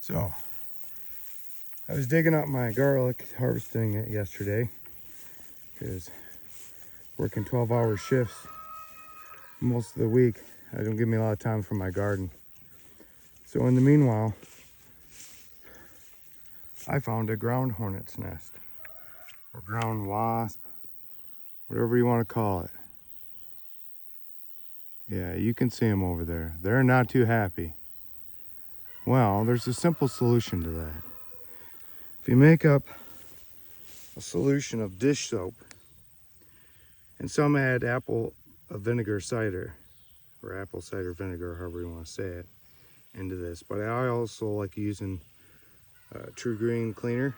So I was digging up my garlic, harvesting it yesterday, because working 12-hour shifts most of the week, I don't give me a lot of time for my garden. So in the meanwhile, I found a ground hornet's nest, or ground wasp, whatever you want to call it. Yeah, you can see them over there. They're not too happy. Well, there's a simple solution to that. If you make up a solution of dish soap, and some add apple vinegar cider, or apple cider vinegar, however you want to say it, into this. But I also like using True Green Cleaner.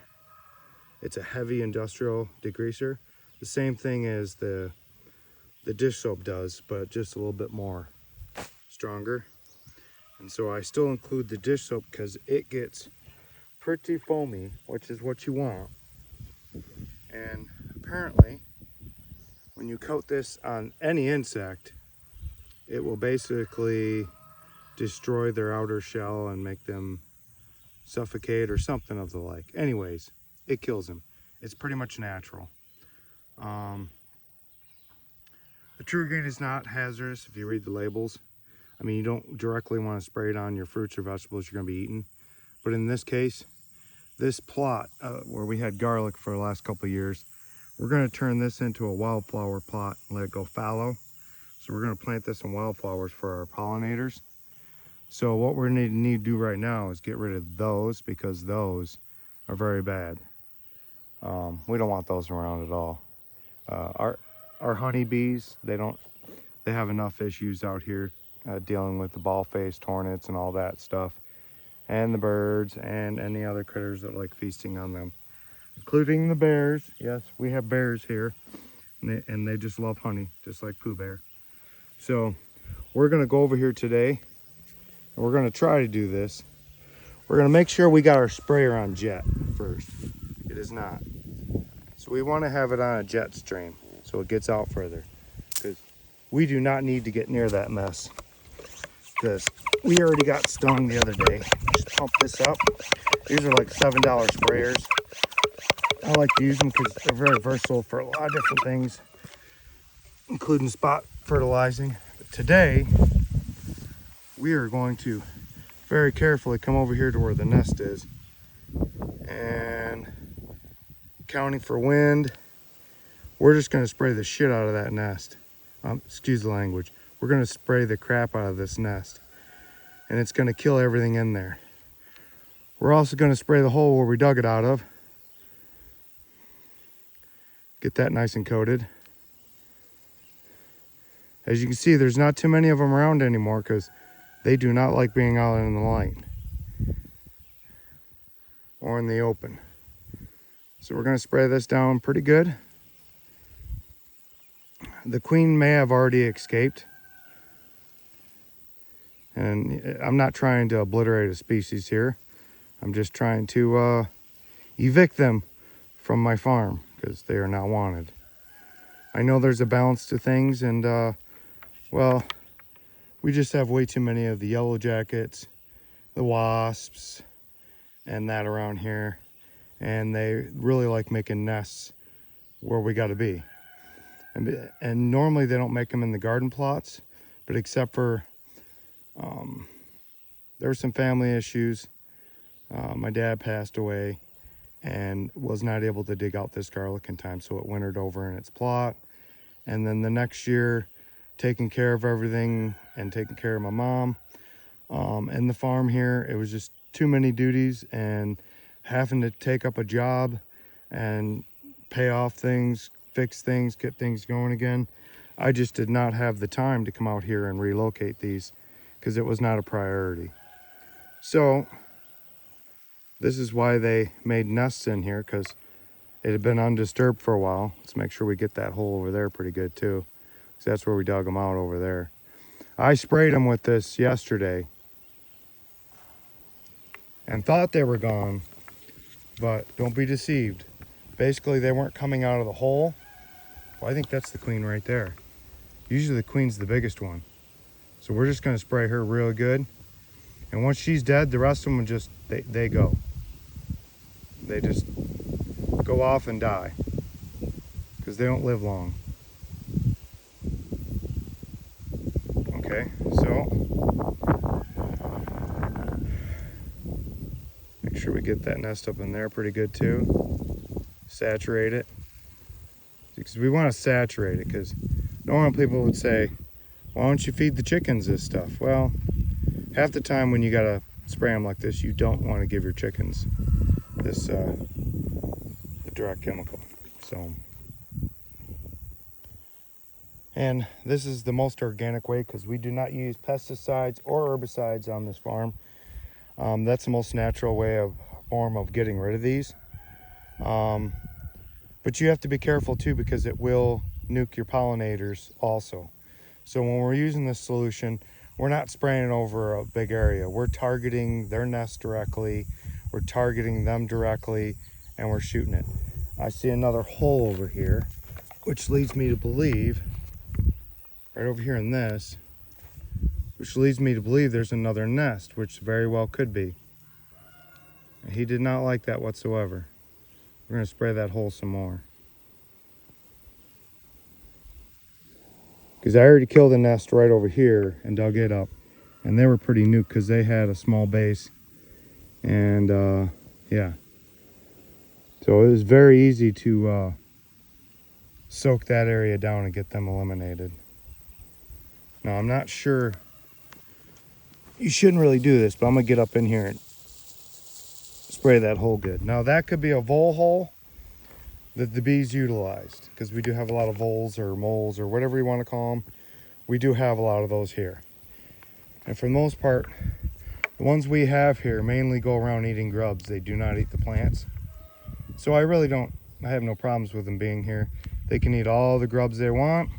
It's a heavy industrial degreaser. The same thing as the dish soap does, but just a little bit more stronger. And so I still include the dish soap because it gets pretty foamy, which is what you want. And apparently, when you coat this on any insect, it will basically destroy their outer shell and make them suffocate or something of the like. Anyways, it kills them. It's pretty much natural. The True Green is not hazardous if you read the labels. I mean, you don't directly want to spray it on your fruits or vegetables you're going to be eating. But in this case, this plot where we had garlic for the last couple of years, we're going to turn this into a wildflower plot and let it go fallow. So we're going to plant this in wildflowers for our pollinators. So what we're going to need to do right now is get rid of those, because those are very bad. We don't want those around at all. Our honeybees, they have enough issues out here dealing with the ball-faced hornets and all that stuff, and the birds and any other critters that like feasting on them, including the bears. Yes, we have bears here, and they just love honey, just like Pooh Bear. So we're going to go over here today, and we're going to try to do this. We're going to make sure we got our sprayer on jet first. It is not. So we want to have it on a jet stream so it gets out further, because we do not need to get near that mess, because we already got stung the other day. Just pump this up. These are like $7 sprayers. I like to use them because they're very versatile for a lot of different things, including spot fertilizing. But today, we are going to very carefully come over here to where the nest is, and counting for wind, we're just going to spray the shit out of that nest. Excuse the language. We're going to spray the crap out of this nest, and it's going to kill everything in there. We're also going to spray the hole where we dug it out of. Get that nice and coated. As you can see, there's not too many of them around anymore because they do not like being out in the light or in the open. So we're going to spray this down pretty good. The queen may have already escaped, and I'm not trying to obliterate a species here. I'm just trying to evict them from my farm because they are not wanted. I know there's a balance to things, and well, we just have way too many of the yellow jackets, the wasps, and that around here, and they really like making nests where we got to be. And normally they don't make them in the garden plots, but except for there were some family issues. My dad passed away and was not able to dig out this garlic in time, so it wintered over in its plot. And then the next year, taking care of everything and taking care of my mom and the farm here, it was just too many duties, and having to take up a job and pay off things, fix things, get things going again. I just did not have the time to come out here and relocate these because it was not a priority. So this is why they made nests in here, because it had been undisturbed for a while. Let's make sure we get that hole over there pretty good too, because that's where we dug them out, over there. I sprayed them with this yesterday and thought they were gone, but don't be deceived. Basically, they weren't coming out of the hole. Well, I think that's the queen right there. Usually the queen's the biggest one. So we're just gonna spray her real good. And once she's dead, the rest of them just, they go. They just go off and die because they don't live long. Okay, so make sure we get that nest up in there pretty good too. Saturate it, because we want to saturate it, because normal people would say, why don't you feed the chickens this stuff? Well, half the time when you gotta spray them like this, you don't want to give your chickens this the direct chemical. So, and this is the most organic way, because we do not use pesticides or herbicides on this farm. That's the most natural form of getting rid of these. But you have to be careful too, because it will nuke your pollinators also. So when we're using this solution, we're not spraying it over a big area. We're targeting their nest directly, we're targeting them directly, and we're shooting it. I see another hole over here, which leads me to believe, right over here in this, which leads me to believe there's another nest, which very well could be. And he did not like that whatsoever. We're gonna spray that hole some more. Because I already killed a nest right over here and dug it up. And they were pretty nuked because they had a small base. And yeah. So it was very easy to soak that area down and get them eliminated. Now I'm not sure, you shouldn't really do this, but I'm gonna get up in here and spray that hole good. Now that could be a vole hole that the bees utilized, because we do have a lot of voles or moles or whatever you want to call them. We do have a lot of those here. And for the most part, the ones we have here mainly go around eating grubs. They do not eat the plants. So I have no problems with them being here. They can eat all the grubs they want.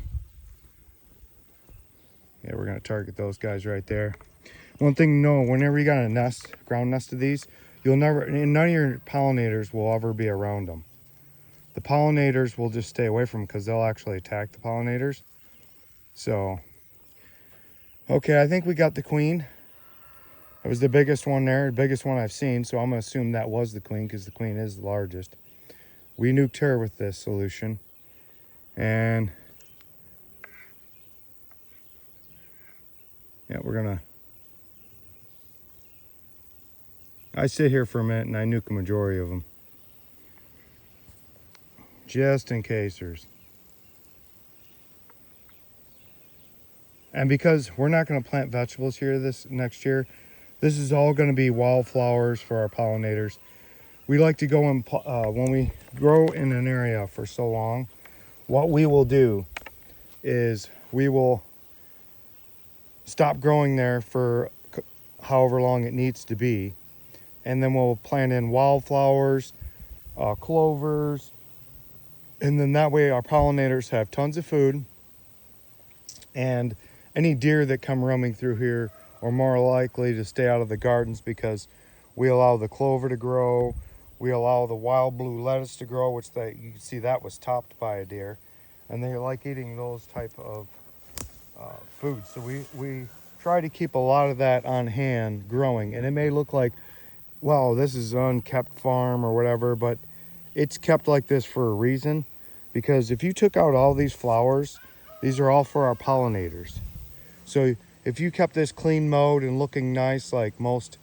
Yeah, we're gonna target those guys right there. One thing to know, whenever you got a nest, ground nest of these, none of your pollinators will ever be around them. The pollinators will just stay away from them because they'll actually attack the pollinators. So, okay, I think we got the queen. It was the biggest one there, the biggest one I've seen. So I'm gonna assume that was the queen, because the queen is the largest. We nuked her with this solution. And yeah, I sit here for a minute and I nuke a majority of them. Just in case there's. And because we're not going to plant vegetables here this next year, this is all going to be wildflowers for our pollinators. We like to go in, when we grow in an area for so long, what we will do is we will stop growing there for however long it needs to be. And then we'll plant in wildflowers, clovers, and then that way our pollinators have tons of food, and any deer that come roaming through here are more likely to stay out of the gardens, because we allow the clover to grow, we allow the wild blue lettuce to grow, which you can see that was topped by a deer, and they like eating those type of foods. So we try to keep a lot of that on hand growing, and it may look like, well, this is an unkept farm or whatever, but it's kept like this for a reason, because if you took out all these flowers, these are all for our pollinators. So if you kept this clean mowed and looking nice like most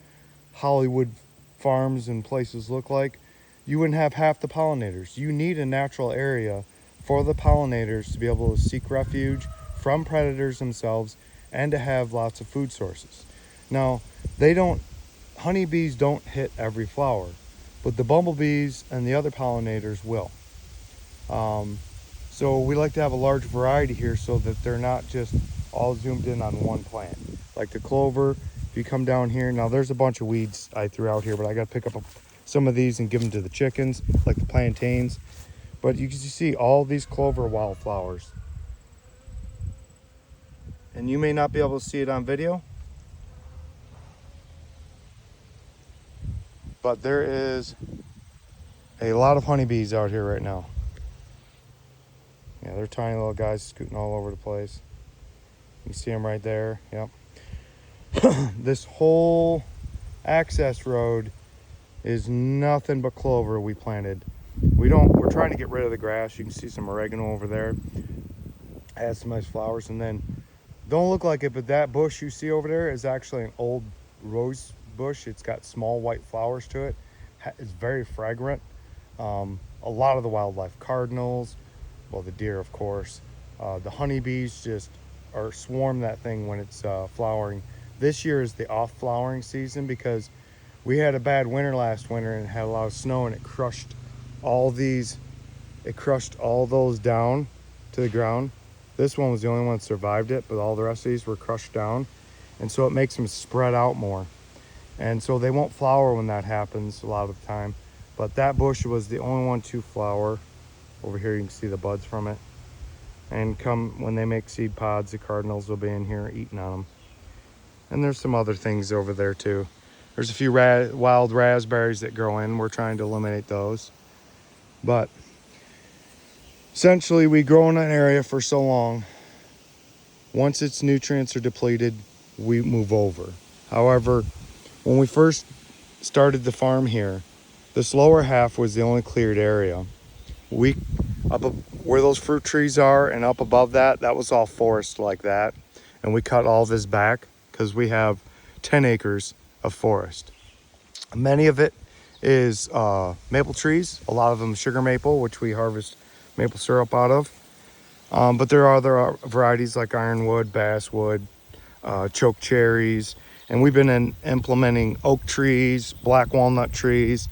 Hollywood farms and places look like, you wouldn't have half the pollinators. You need a natural area for the pollinators to be able to seek refuge from predators themselves and to have lots of food sources. Now, honeybees don't hit every flower, but the bumblebees and the other pollinators will. So we like to have a large variety here so that they're not just all zoomed in on one plant. Like the clover, if you come down here, now there's a bunch of weeds I threw out here, but I got to pick up some of these and give them to the chickens, like the plantains. But you can see all these clover wildflowers. And you may not be able to see it on video, but there is a lot of honeybees out here right now. Yeah, they're tiny little guys scooting all over the place. You see them right there, yep. This whole access road is nothing but clover we planted. We're trying to get rid of the grass. You can see some oregano over there. Has some nice flowers. And then, don't look like it, but that bush you see over there is actually an old rose bush. It's got small white flowers to it. It's very fragrant. A lot of the wildlife, cardinals, well, the deer, of course, the honeybees just swarm that thing when it's flowering. This year is the off flowering season because we had a bad winter last winter and had a lot of snow, and it crushed all those down to the ground. This one was the only one that survived it, but all the rest of these were crushed down, and so it makes them spread out more, and so they won't flower when that happens a lot of the time. But that bush was the only one to flower. Over here you can see the buds from it, and when they make seed pods, the cardinals will be in here eating on them. And there's some other things over there too. There's a few wild raspberries that grow in. We're trying to eliminate those. But essentially, we grow in an area for so long. Once its nutrients are depleted, we move over. However, when we first started the farm here, this lower half was the only cleared area. Where those fruit trees are and up above that was all forest like that. And we cut all this back because we have 10 acres of forest. Many of it is maple trees, a lot of them sugar maple, which we harvest maple syrup out of. But there are other varieties like ironwood, basswood, choke cherries, and we've been implementing oak trees, black walnut trees,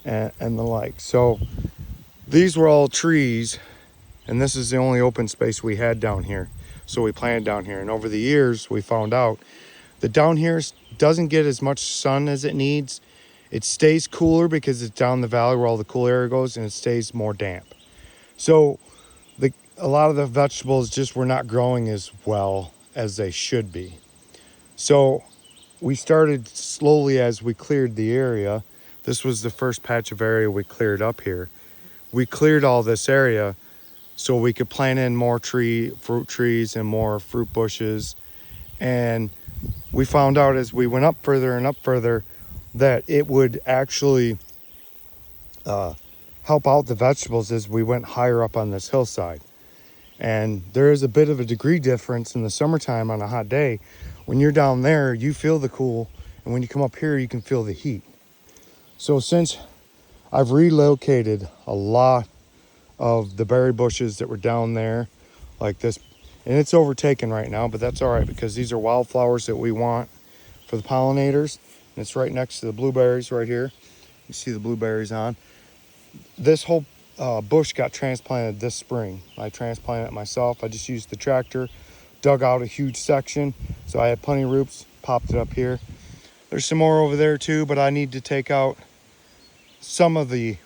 and the like. So these were all trees, and this is the only open space we had down here. So we planted down here, and over the years we found out that down here doesn't get as much sun as it needs. It stays cooler because it's down the valley where all the cool air goes, and it stays more damp. So a lot of the vegetables just were not growing as well as they should be. So we started slowly as we cleared the area. This was the first patch of area we cleared up here. We cleared all this area so we could plant in more fruit trees and more fruit bushes. And we found out as we went up further and up further that it would actually help out the vegetables as we went higher up on this hillside. And there is a bit of a degree difference in the summertime on a hot day. When you're down there, you feel the cool, and when you come up here, you can feel the heat. So since I've relocated a lot of the berry bushes that were down there like this, and it's overtaken right now, but that's all right because these are wildflowers that we want for the pollinators, and it's right next to the blueberries right here. You see the blueberries on. This whole bush got transplanted this spring. I transplanted it myself. I just used the tractor, dug out a huge section, so I had plenty of roots, popped it up here. There's some more over there too, but I need to take out some of the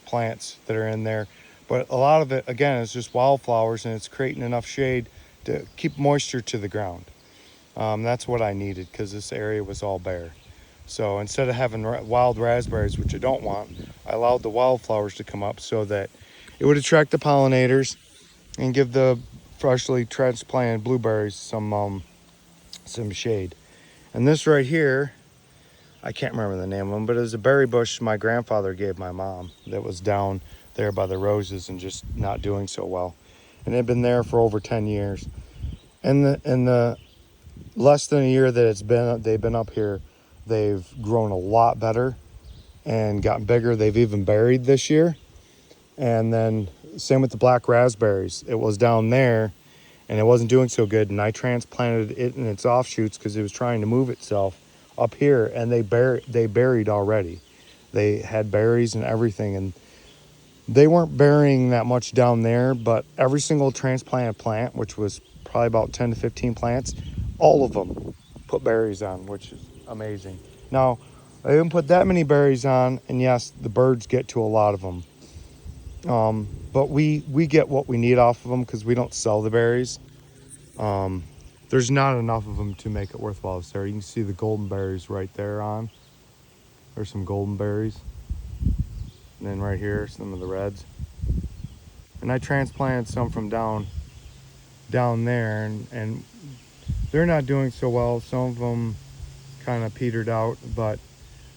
plants that are in there. But a lot of it, again, is just wildflowers, and it's creating enough shade to keep moisture to the ground. That's what I needed because this area was all bare. So instead of having wild raspberries, which I don't want, I allowed the wildflowers to come up so that it would attract the pollinators and give the freshly transplanted blueberries some shade. And this right here, I can't remember the name of them, but it was a berry bush my grandfather gave my mom that was down there by the roses and just not doing so well. And it had been there for over 10 years. And the less than a year that they've been up here, they've grown a lot better and gotten bigger. They've even berried this year. And then same with the black raspberries. It was down there and it wasn't doing so good, and I transplanted it in its offshoots because it was trying to move itself up here, and they berried already. They had berries and everything, and they weren't burying that much down there, but every single transplanted plant, which was probably about 10 to 15 plants, all of them put berries on, which is amazing. Now, I didn't put that many berries on, and yes, the birds get to a lot of them. But we get what we need off of them because we don't sell the berries. There's not enough of them to make it worthwhile. So you can see the golden berries right there on. There's some golden berries. And then right here, some of the reds. And I transplanted some from down there, and they're not doing so well. Some of them kind of petered out, but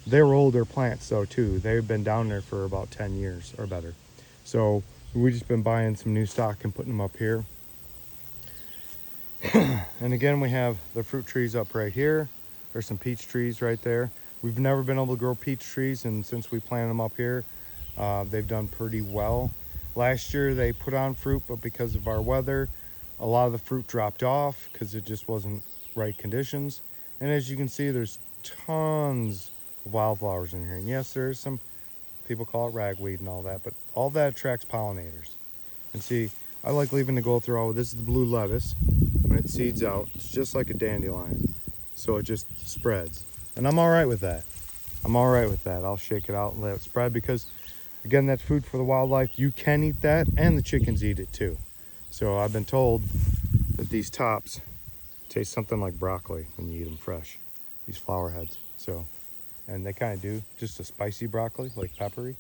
they're older plants though too. They've been down there for about 10 years or better. So we've just been buying some new stock and putting them up here. And again, we have the fruit trees up right here. There's some peach trees right there. We've never been able to grow peach trees, and since we planted them up here, they've done pretty well. Last year they put on fruit, but because of our weather, a lot of the fruit dropped off because it just wasn't right conditions. And as you can see, there's tons of wildflowers in here. And yes, there's some, people call it ragweed and all that, but all that attracts pollinators. And see, I like leaving the go through. This is the blue lettuce. When it seeds out, it's just like a dandelion. So it just spreads. And I'm all right with that. I'm all right with that. I'll shake it out and let it spread because, again, that's food for the wildlife. You can eat that, and the chickens eat it too. So I've been told that these tops taste something like broccoli when you eat them fresh, these flower heads. So, and they kind of do, just a spicy broccoli, like peppery.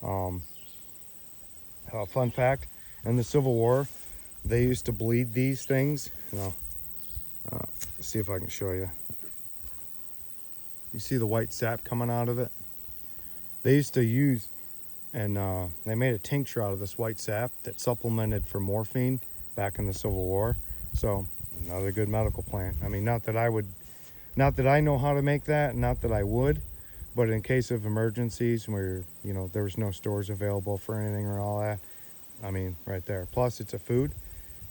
Fun fact, in the Civil War, they used to bleed these things. See if I can show you. You see the white sap coming out of it? They used to use, and they made a tincture out of this white sap that supplemented for morphine back in the Civil War. So another good medical plant. I mean, not that I know how to make that, not that I would, but in case of emergencies where, there was no stores available for anything or all that, I mean, right there. Plus, it's a food.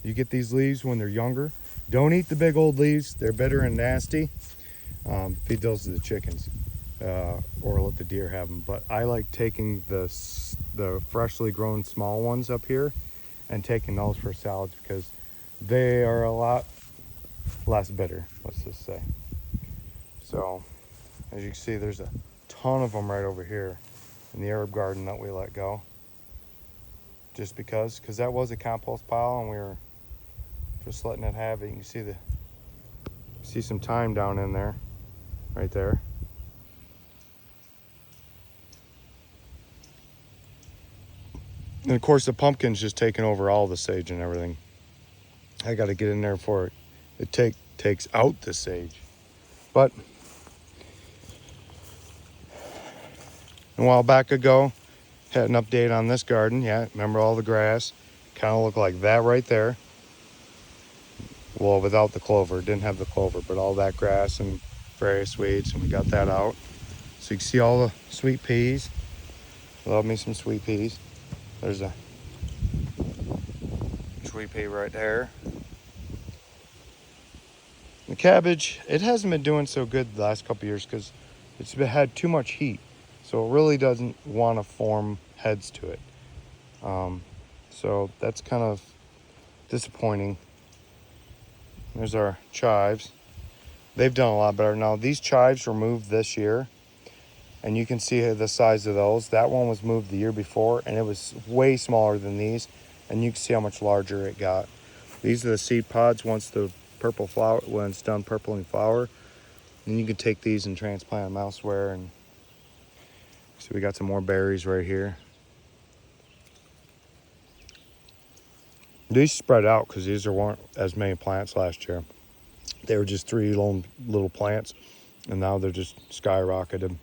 You get these leaves when they're younger. Don't eat the big old leaves. They're bitter and nasty. Feed those to the chickens or let the deer have them. But I like taking the freshly grown small ones up here and taking those for salads because they are a lot less bitter, let's just say. So, as you can see, there's a ton of them right over here in the herb garden that we let go. Just because that was a compost pile and we were just letting it have it. You can see some thyme down in there, right there. And of course the pumpkin's just taking over all the sage and everything. I got to get in there before it takes out the sage. But a while back ago, had an update on this garden. Yeah, remember all the grass? Kind of looked like that right there. Well, without the clover, didn't have the clover, but all that grass and various weeds, and we got that out. So you can see all the sweet peas. Love me some sweet peas. There's a sweet pea right there. The cabbage, it hasn't been doing so good the last couple years because it's had too much heat. So it really doesn't want to form heads to it. So that's kind of disappointing. There's our chives. They've done a lot better. Now these chives were moved this year and you can see the size of those. That one was moved the year before and it was way smaller than these, and you can see how much larger it got. These are the seed pods once the purple flower, when it's done purpling flower, and you can take these and transplant them elsewhere. And so we got some more berries right here. These spread out because these weren't as many plants last year. They were just 3 little plants, and now they're just skyrocketed.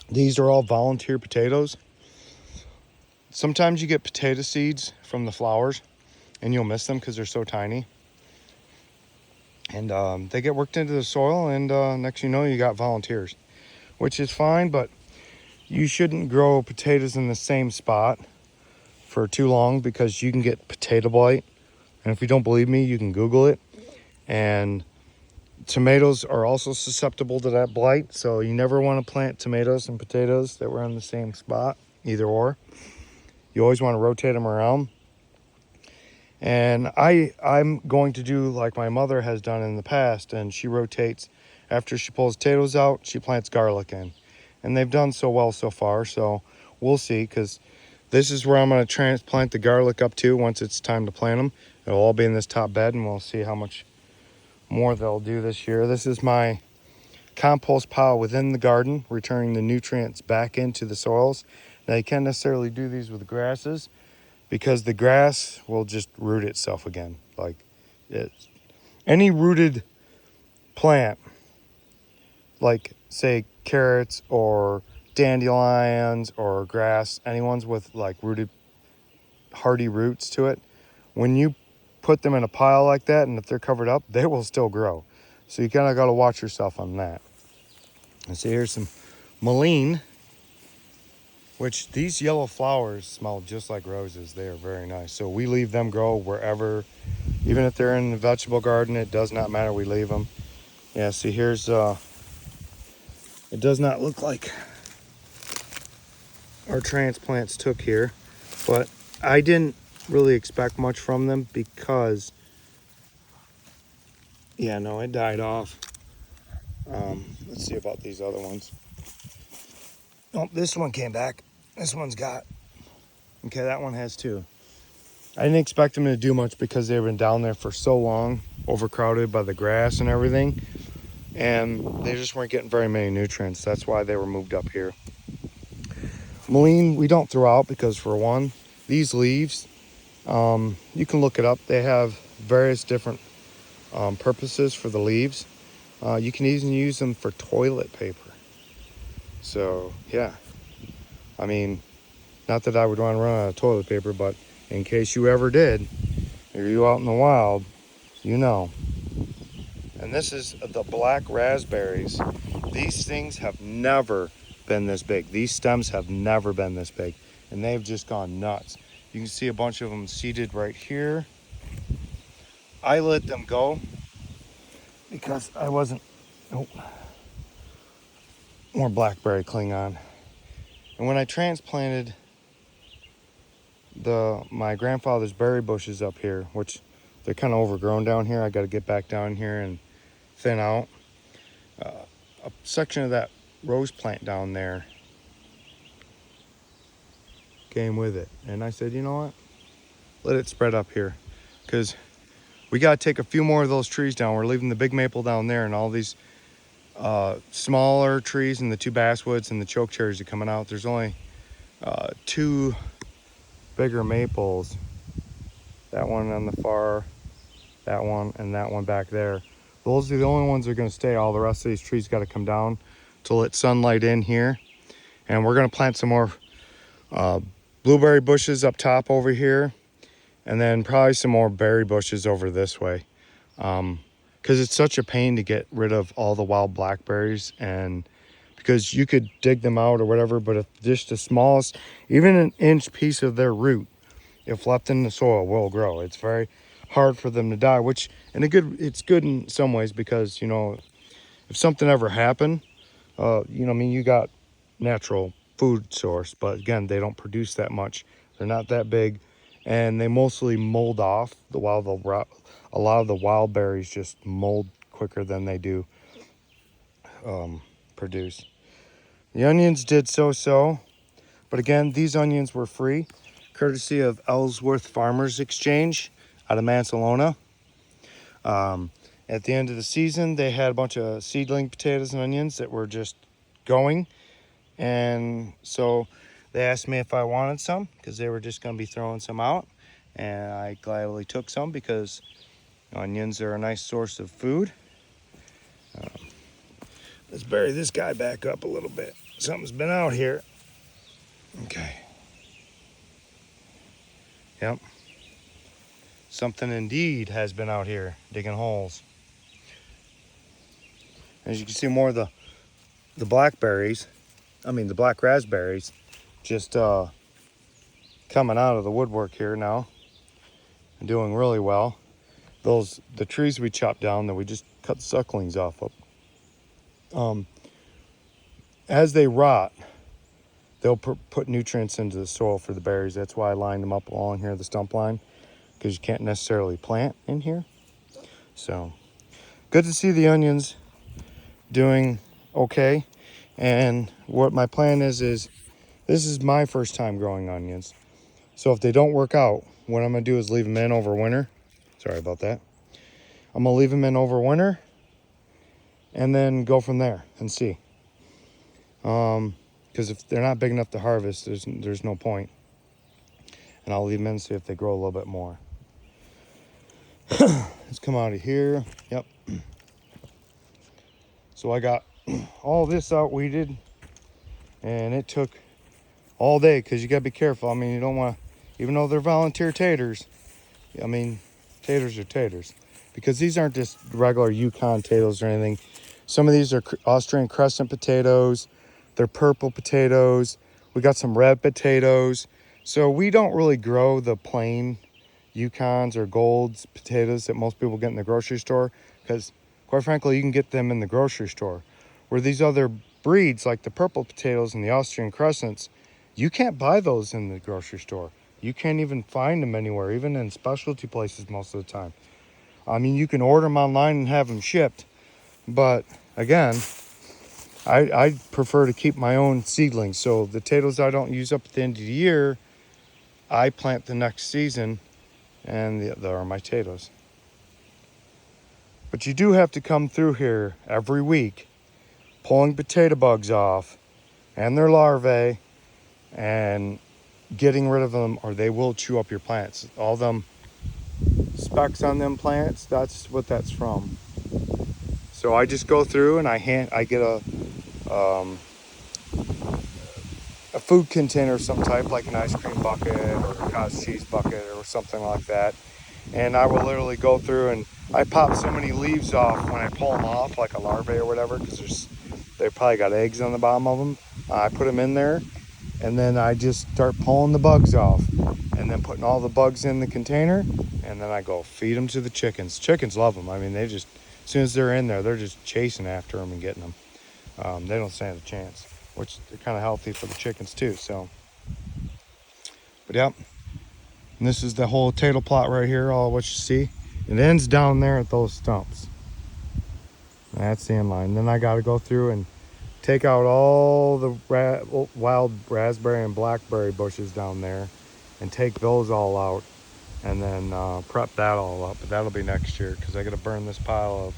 These are all volunteer potatoes. Sometimes you get potato seeds from the flowers, and you'll miss them because they're so tiny. And they get worked into the soil, and next you know, you got volunteers, which is fine, but you shouldn't grow potatoes in the same spot for too long because you can get potato blight. And if you don't believe me, you can Google it. And tomatoes are also susceptible to that blight, so you never want to plant tomatoes and potatoes that were in the same spot, either or. You always want to rotate them around. And I'm going to do like my mother has done in the past, and she rotates. After she pulls potatoes out, she plants garlic in. And they've done so well so far, so we'll see, because this is where I'm going to transplant the garlic up to once it's time to plant them. It'll all be in this top bed, and we'll see how much more they'll do this year. This is my compost pile within the garden, returning the nutrients back into the soils. Now, you can't necessarily do these with grasses, because the grass will just root itself again. Like, Any rooted plant, like say carrots or dandelions or grass, any ones with like rooted hardy roots to it, when you put them in a pile like that, and if they're covered up, they will still grow. So you kind of got to watch yourself on that. And so here's some mullein, which these yellow flowers smell just like roses. They are very nice. So we leave them grow wherever, even if they're in the vegetable garden, it does not matter. We leave them. Yeah, see here's, it does not look like our transplants took here, but I didn't really expect much from them because, yeah, no, it died off. Let's see about these other ones. Oh, this one came back. This one's got, okay, that one has two. I didn't expect them to do much because they've been down there for so long, overcrowded by the grass and everything, and they just weren't getting very many nutrients. That's why they were moved up here. Mullein, we don't throw out because, for one, these leaves, you can look it up. They have various different purposes for the leaves. You can even use them for toilet paper. So, yeah. I mean, not that I would want to run out of toilet paper, but in case you ever did, or you out in the wild, you know. And this is the black raspberries. These things have never been this big. These stems have never been this big, and they've just gone nuts. You can see a bunch of them seeded right here. I let them go because I wasn't, oh, more blackberry Klingon. And when I transplanted my grandfather's berry bushes up here, which they're kind of overgrown down here, I got to get back down here and thin out. A section of that rose plant down there came with it, and I said, you know what? Let it spread up here, because we got to take a few more of those trees down. We're leaving the big maple down there, and all these smaller trees and the two basswoods and the choke cherries are coming out. There's only two bigger maples. That one on the far, that one, and that one back there. Those are the only ones that are going to stay. All the rest of these trees got to come down to let sunlight in here. And we're going to plant some more blueberry bushes up top over here, and then probably some more berry bushes over this way, because it's such a pain to get rid of all the wild blackberries, and because you could dig them out or whatever, but if just the smallest, even an inch piece of their root, if left in the soil, will grow. It's very hard for them to die, which it's good in some ways, because, you know, if something ever happened, you know, I mean, you got natural food source, but again, they don't produce that much. They're not that big, and they mostly mold off. A lot of the wild berries just mold quicker than they do produce. The onions did so, but again, these onions were free, courtesy of Ellsworth Farmers Exchange out of Mansalona. At the end of the season, they had a bunch of seedling potatoes and onions that were just going. And so they asked me if I wanted some, because they were just going to be throwing some out. And I gladly took some, because onions are a nice source of food. Let's bury this guy back up a little bit. Something's been out here. Okay. Yep. Something indeed has been out here digging holes. As you can see, more of the blackberries, the black raspberries, just coming out of the woodwork here now and doing really well. The trees we chopped down that we just cut the sucklings off of, as they rot, they'll put nutrients into the soil for the berries. That's why I lined them up along here, the stump line, because you can't necessarily plant in here. So good to see the onions doing okay. And what my plan is this is my first time growing onions. So if they don't work out, what I'm going to do is leave them in over winter. Sorry about that. I'm going to leave them in over winter and then go from there and see. Because if they're not big enough to harvest, there's no point. And I'll leave them in and see if they grow a little bit more. Let's come out of here. Yep. So I got all this out weeded, and it took all day because you got to be careful. I mean, you don't want to, even though they're volunteer taters, I mean, taters are taters, because these aren't just regular Yukon potatoes or anything. Some of these are Austrian crescent potatoes. They're purple potatoes. We got some red potatoes. So we don't really grow the plain Yukons or Golds potatoes that most people get in the grocery store, because quite frankly, you can get them in the grocery store. Where these other breeds, like the purple potatoes and the Austrian crescents, you can't buy those in the grocery store. You can't even find them anywhere, even in specialty places most of the time. I mean, you can order them online and have them shipped, but again, I prefer to keep my own seedlings. So the potatoes I don't use up at the end of the year, I plant the next season, and there are my potatoes. But you do have to come through here every week, pulling potato bugs off and their larvae and getting rid of them, or they will chew up your plants. All them specks on them plants, that's what that's from. So I just go through and I get a food container of some type, like an ice cream bucket or a cottage cheese bucket or something like that. And I will literally go through and I pop so many leaves off when I pull them off, like a larvae or whatever, because they probably got eggs on the bottom of them. I put them in there, and then I just start pulling the bugs off, and then putting all the bugs in the container, and then I go feed them to the chickens. Chickens love them. I mean, they just, as soon as they're in there, they're just chasing after them and getting them. They don't stand a chance, which they're kind of healthy for the chickens too. So, but yep. And this is the whole potato plot right here, all what you see. It ends down there at those stumps. That's the end line. Then I got to go through and take out all the wild raspberry and blackberry bushes down there and take those all out, and then prep that all up. But that'll be next year, because I got to burn this pile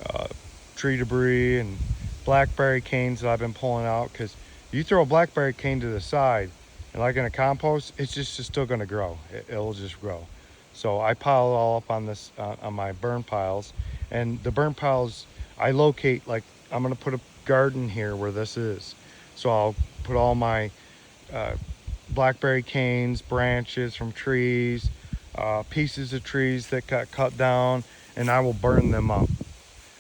of tree debris and blackberry canes that I've been pulling out, because you throw a blackberry cane to the side, and like in a compost, it's just still going to grow. It'll just grow. So I pile it all up on this on my burn piles, and the burn piles I locate, like I'm going to put a garden here where this is. So I'll put all my blackberry canes, branches from trees, pieces of trees that got cut down, and I will burn them up.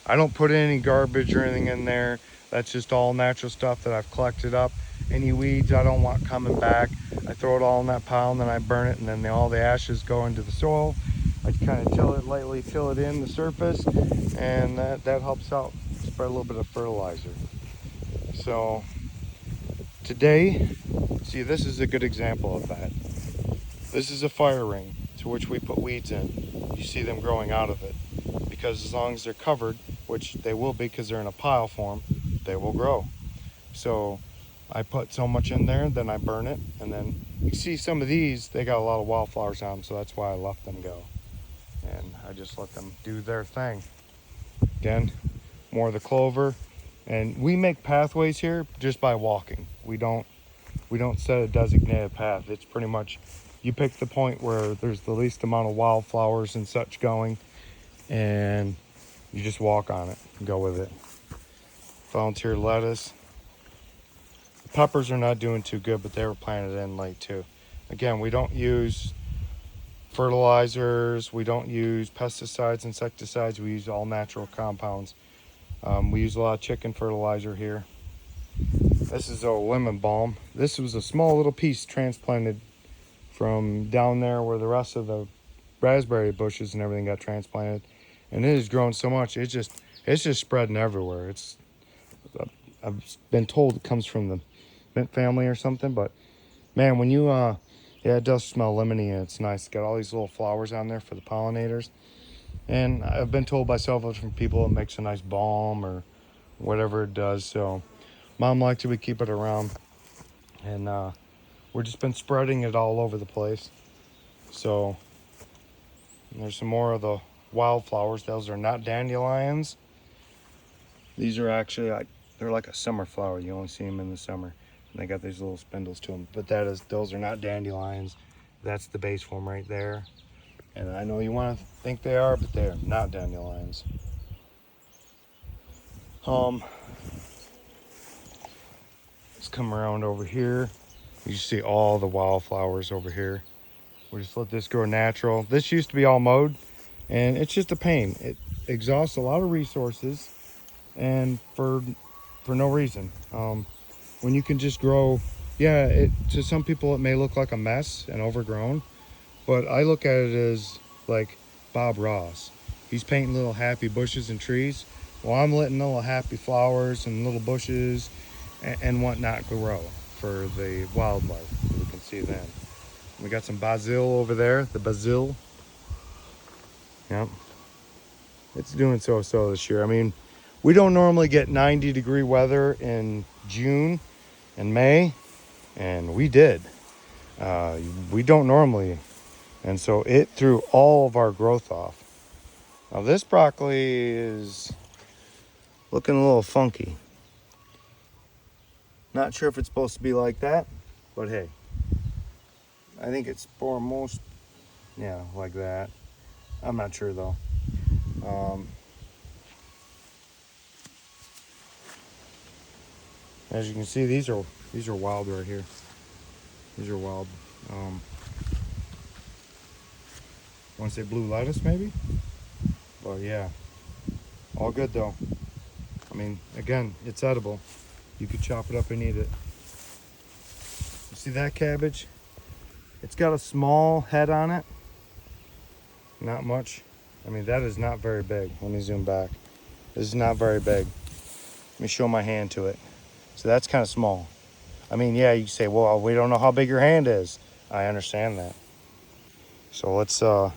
I don't put any garbage or anything in there. That's just all natural stuff that I've collected up. Any weeds I don't want coming back, I throw it all in that pile, and then I burn it, and then all the ashes go into the soil. I kind of lightly till it in the surface, and that helps out spread a little bit of fertilizer. So today, see, this is a good example of that. This is a fire ring to which we put weeds in. You see them growing out of it, because as long as they're covered, which they will be because they're in a pile form, they will grow. So I put so much in there, then I burn it, and then you see some of these, they got a lot of wildflowers on them, so that's why I let them go. And I just let them do their thing. Again, more of the clover. And we make pathways here just by walking. We don't set a designated path. It's pretty much, you pick the point where there's the least amount of wildflowers and such going, and you just walk on it and go with it. Volunteer lettuce. The peppers are not doing too good, but they were planted in late too. Again, we don't use fertilizers, we don't use pesticides, insecticides, we use all natural compounds. We use a lot of chicken fertilizer here. This is a lemon balm. This was a small little piece transplanted from down there where the rest of the raspberry bushes and everything got transplanted, and it has grown so much, it's just spreading everywhere. I've been told it comes from the mint family or something, but man, when you yeah, it does smell lemony, and it's nice. It's got all these little flowers on there for the pollinators. And I've been told by several different people it makes a nice balm or whatever it does. So Mom likes it, we keep it around. And we've just been spreading it all over the place. So there's some more of the wildflowers. Those are not dandelions. These are actually they're like a summer flower. You only see them in the summer. And they got these little spindles to them. But those are not dandelions. That's the base form right there. And I know you want to think they are, but they are not dandelions. Let's come around over here. You see all the wildflowers over here. We just let this grow natural. This used to be all mowed, and it's just a pain. It exhausts a lot of resources, and for no reason. When you can just grow, yeah, to some people it may look like a mess and overgrown, but I look at it as like Bob Ross. He's painting little happy bushes and trees. Well, I'm letting little happy flowers and little bushes and whatnot grow for the wildlife. We can see then. We got some basil over there, the basil. Yep. It's doing so this year. I mean, we don't normally get 90-degree weather in June and May, and we did. We don't normally. And so it threw all of our growth off. Now this broccoli is looking a little funky. Not sure if it's supposed to be like that, but hey. I think it's for most, yeah, like that. I'm not sure though. As you can see, these are wild right here. These are wild. I want to say blue lettuce maybe, but yeah, all good though. I mean, again, it's edible. You could chop it up and eat it. You see that cabbage? It's got a small head on it. Not much. I mean, that is not very big. Let me zoom back. This is not very big. Let me show my hand to it. So that's kind of small. I mean, yeah, you say, well, we don't know how big your hand is. I understand that. So let's, So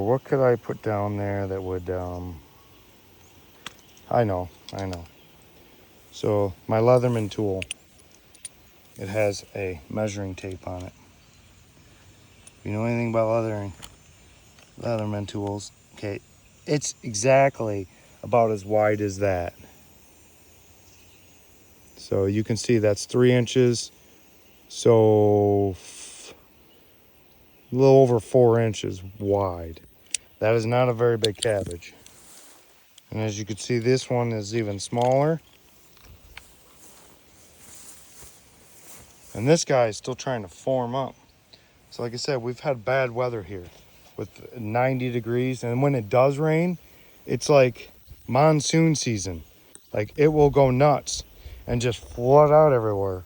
what could I put down there that would, I know. So my Leatherman tool, it has a measuring tape on it. If you know anything about Leatherman tools, okay, it's exactly about as wide as that. So you can see that's 3 inches. So a little over 4 inches wide. That is not a very big cabbage. And as you can see, this one is even smaller. And this guy is still trying to form up. So like I said, we've had bad weather here with 90 degrees. And when it does rain, it's like monsoon season. Like it will go nuts and just flood out everywhere.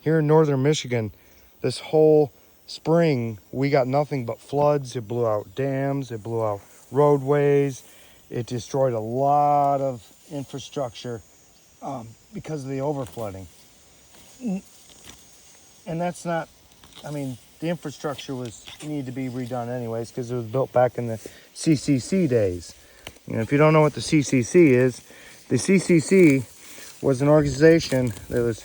Here in northern Michigan, this whole spring, we got nothing but floods. It blew out dams, it blew out roadways. It destroyed a lot of infrastructure because of the overflooding. And that's not, I mean, the infrastructure needed to be redone anyways because it was built back in the CCC days. And if you don't know what the CCC is, the CCC was an organization that was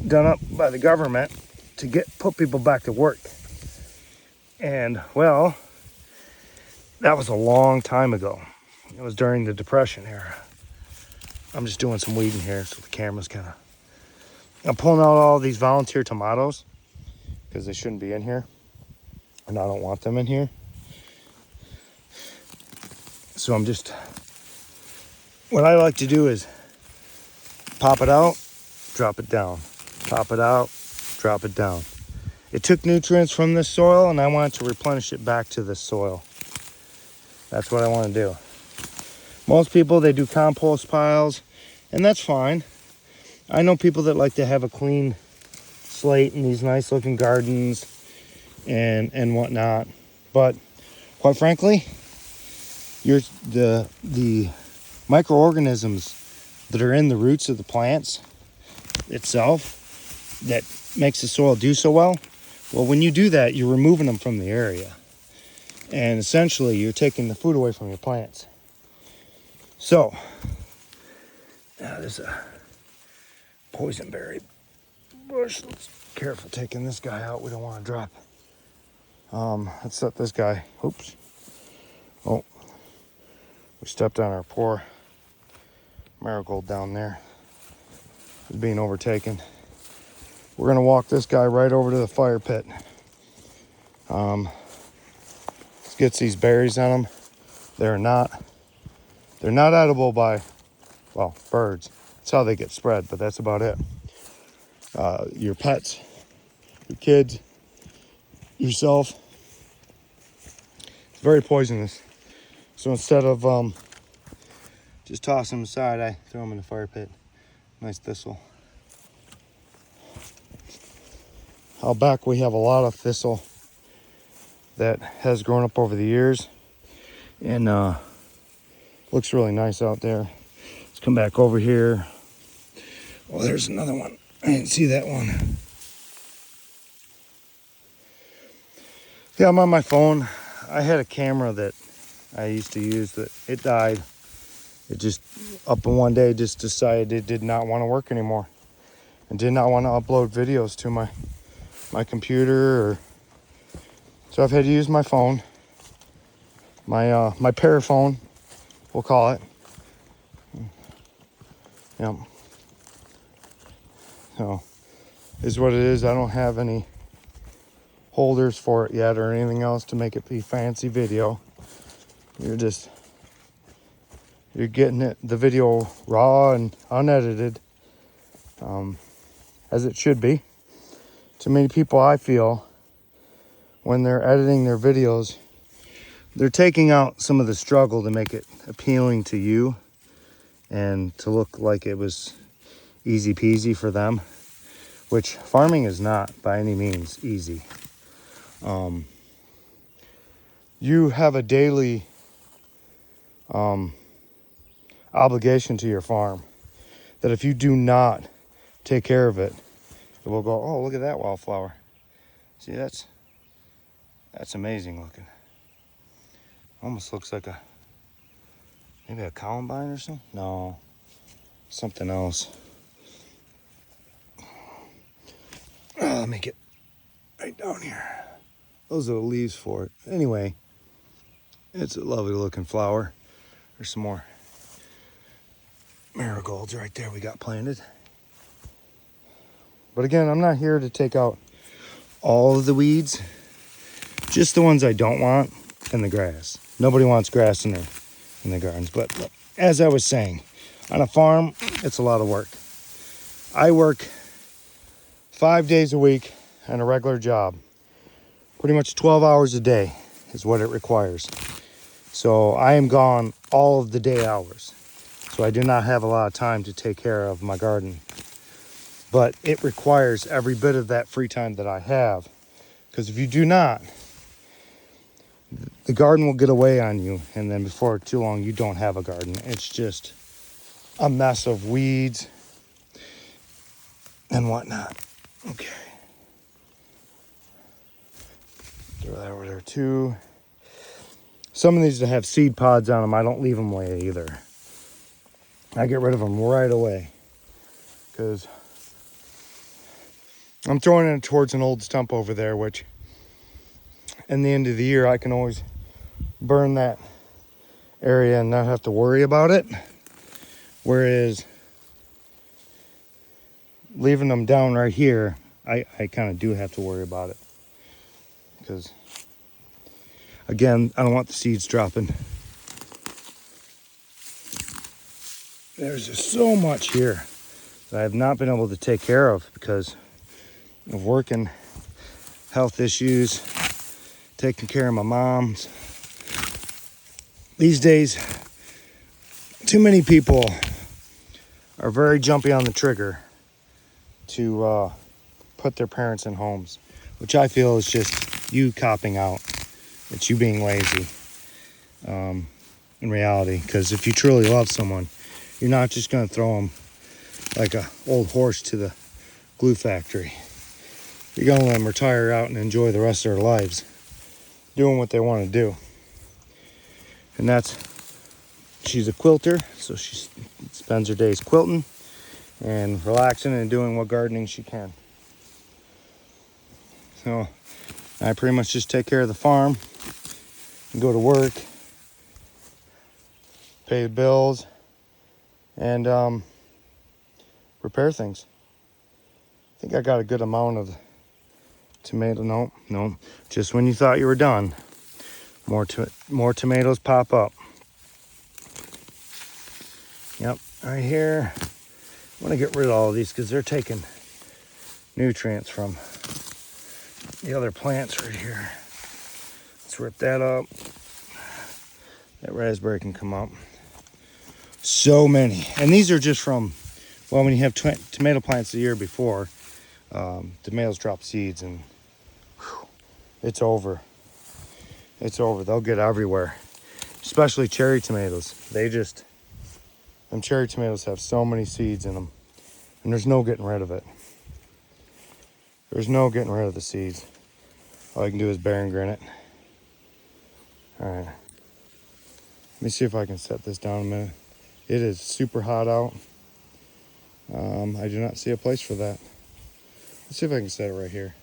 done up by the government to put people back to work. And well, that was a long time ago. It was during the Depression era. I'm just doing some weeding here so the camera's kind of... I'm pulling out all these volunteer tomatoes because they shouldn't be in here. And I don't want them in here. So I'm just... What I like to do is pop it out, drop it down. Pop it out, drop it down. It took nutrients from this soil and I wanted to replenish it back to this soil. That's what I want to do. Most people, they do compost piles, and that's fine. I know people that like to have a clean slate in these nice looking gardens and whatnot. But quite frankly, the microorganisms that are in the roots of the plants itself that makes the soil do so well, when you do that, you're removing them from the area. And essentially, you're taking the food away from your plants. So, now there's a poisonberry bush. Let's be careful taking this guy out. We don't want to drop. Let's set this guy. Oops. Oh, we stepped on our poor marigold down there is being overtaken. We're gonna walk this guy right over to the fire pit. Gets these berries on them. They're not edible by, well, birds. That's how they get spread, but that's about it. Your pets, your kids, yourself. It's very poisonous. So instead of just tossing them aside, I throw them in the fire pit. Nice thistle. Out back we have a lot of thistle that has grown up over the years, and looks really nice out there. Let's come back over here. Oh, there's another one. I didn't see that one. Yeah, I'm on my phone. I had a camera that I used to use that it died. It just up in one day just decided it did not want to work anymore and did not want to upload videos to my computer, or so I've had to use my phone, my Paraphone, we'll call it. Yep. So, is what it is. I don't have any holders for it yet or anything else to make it be fancy video. You're getting the video raw and unedited, as it should be. To many people, I feel, when they're editing their videos, they're taking out some of the struggle to make it appealing to you and to look like it was easy peasy for them, which farming is not by any means easy. You have a daily obligation to your farm that if you do not take care of it, it will go, oh, look at that wildflower. See, that's amazing looking. Almost looks like maybe a columbine or something. No, something else. Let me get right down here. Those are the leaves for it. Anyway, it's a lovely looking flower. There's some more marigolds right there we got planted. But again, I'm not here to take out all of the weeds, just the ones I don't want, and the grass. Nobody wants grass in their gardens. But as I was saying, on a farm, it's a lot of work. I work 5 days a week on a regular job. Pretty much 12 hours a day is what it requires. So I am gone all of the day hours. So I do not have a lot of time to take care of my garden. But it requires every bit of that free time that I have. Because if you do not, the garden will get away on you. And then before too long, you don't have a garden. It's just a mess of weeds and whatnot. Okay. Throw that over there too. Some of these that have seed pods on them, I don't leave them away either. I get rid of them right away. Because I'm throwing it towards an old stump over there, which in the end of the year, I can always burn that area and not have to worry about it. Whereas leaving them down right here, I kind of do have to worry about it. Because, again, I don't want the seeds dropping. There's just so much here that I have not been able to take care of because of work and health issues, taking care of my mom's. These days, too many people are very jumpy on the trigger to put their parents in homes, which I feel is just you copping out. It's you being lazy in reality, because if you truly love someone, you're not just going to throw them like an old horse to the glue factory. You're going to let them retire out and enjoy the rest of their lives doing what they want to do. And she's a quilter, so she spends her days quilting and relaxing and doing what gardening she can. So I pretty much just take care of the farm and go to work, pay the bills, and repair things. I think I got a good amount of tomato. No, just when you thought you were done, more tomatoes pop up. Yep, right here. I want to get rid of all of these because they're taking nutrients from the other plants right here. Let's rip that up. That raspberry can come up. So many. And these are just from, well, when you have tomato plants the year before, tomatoes drop seeds and whew, it's over. It's over. They'll get everywhere. Especially cherry tomatoes. Them cherry tomatoes have so many seeds in them. And there's no getting rid of it. There's no getting rid of the seeds. All I can do is bear and grin it. All right. Let me see if I can set this down a minute. It is super hot out. I do not see a place for that. Let's see if I can set it right here.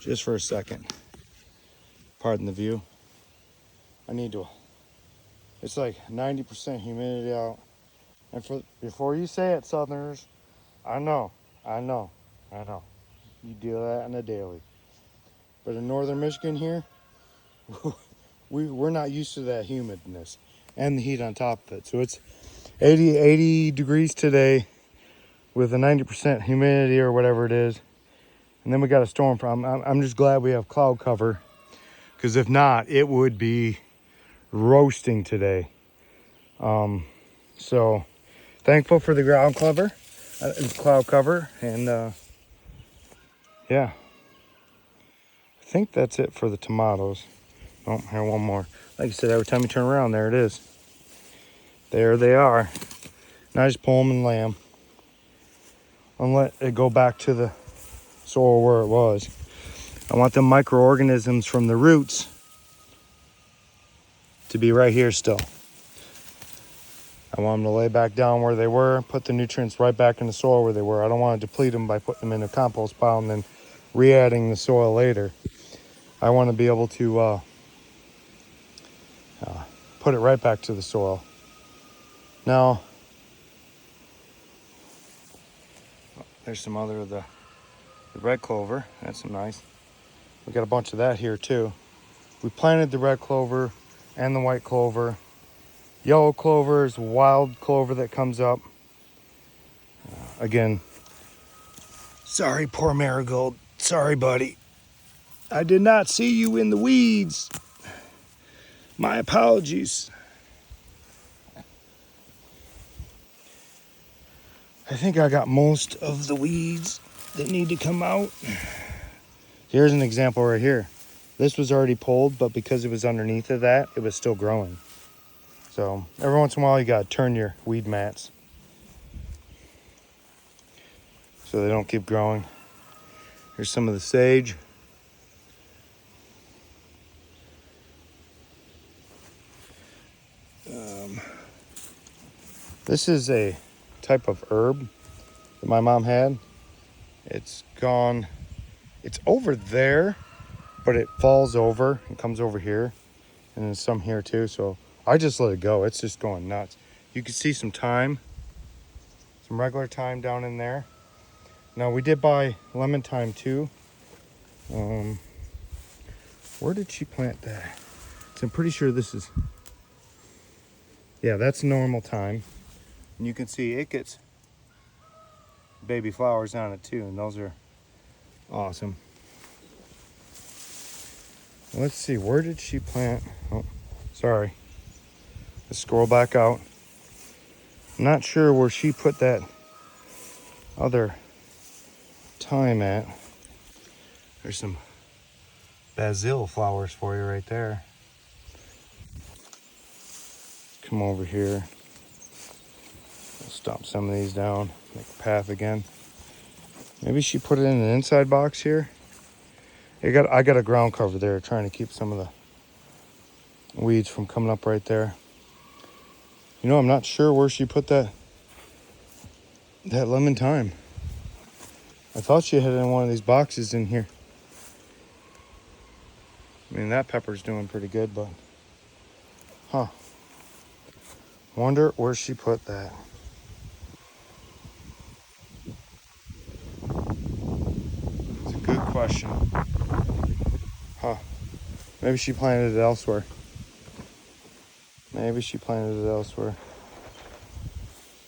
Just for a second. Pardon the view. I need to. It's like 90% humidity out. And before you say it, Southerners, I know. You deal that on a daily. But in northern Michigan here, we're not used to that humidness and the heat on top of it. So it's 80 degrees today with a 90% humidity or whatever it is. And then we got a storm problem. I'm just glad we have cloud cover, because if not, it would be roasting today. So thankful for the cloud cover, and yeah, I think that's it for the tomatoes. Oh, here, one more. Like I said, every time you turn around, there it is. There they are. Now I just pull them and lay them and let it go back to the soil where it was. I want the microorganisms from the roots to be right here still. I want them to lay back down where they were, put the nutrients right back in the soil where they were. I don't want to deplete them by putting them in a compost pile and then re-adding the soil later. I want to be able to put it right back to the soil. Now, there's some other of the red clover. That's nice. We got a bunch of that here too. We planted the red clover and the white clover. Yellow clover is wild clover that comes up. Again, sorry, poor marigold. Sorry, buddy. I did not see you in the weeds. My apologies. I think I got most of the weeds that need to come out. Here's an example right here. This was already pulled, but because it was underneath of that, it was still growing. So every once in a while, you gotta turn your weed mats so they don't keep growing. Here's some of the sage. This is a type of herb that my mom had. It's gone, it's over there, but it falls over and comes over here. And there's some here too, so I just let it go. It's just going nuts. You can see some thyme, some regular thyme down in there. Now we did buy lemon thyme too. Where did she plant that? So I'm pretty sure this is, yeah, that's normal thyme. And you can see it gets baby flowers on it too, and those are awesome. Let's see, where did she plant? Oh, sorry. Let's scroll back out. I'm not sure where she put that other thyme at. There's some basil flowers for you right there. Come over here. Stomp some of these down, make a path again. Maybe she put it in an inside box here. I got a ground cover there, trying to keep some of the weeds from coming up right there. You know, I'm not sure where she put that lemon thyme. I thought she had it in one of these boxes in here. I mean, that pepper's doing pretty good, but wonder where she put that. question. Huh. Maybe she planted it elsewhere. Maybe she planted it elsewhere.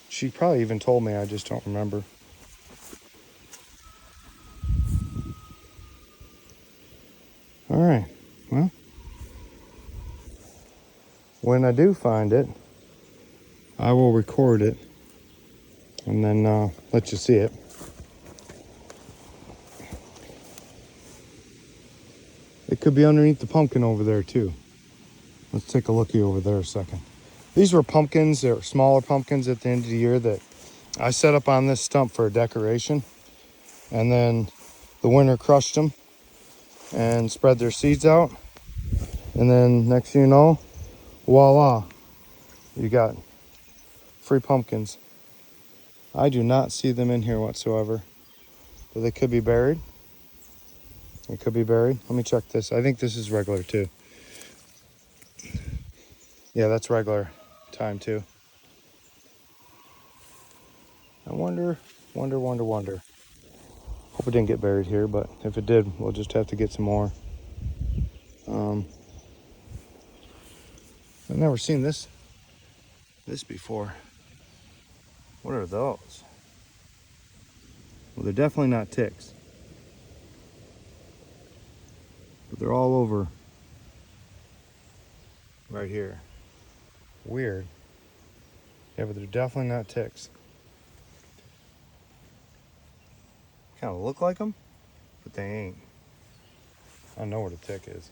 She probably even told me, I just don't remember. All right, well, when I do find it, I will record it and then let you see it. It could be underneath the pumpkin over there too. Let's take a looky over there a second. These were pumpkins, they were smaller pumpkins at the end of the year that I set up on this stump for a decoration. And then the winter crushed them and spread their seeds out. And then next thing you know, voila, you got free pumpkins. I do not see them in here whatsoever, but they could be buried. They could be buried. Let me check this. I think this is regular too. Yeah, that's regular time too. I wonder. Hope it didn't get buried here, but if it did, we'll just have to get some more. I've never seen this before. What are those? Well, they're definitely not ticks. But they're all over right here. Weird. Yeah, but they're definitely not ticks. Kind of look like them, but they ain't. I know what a tick is.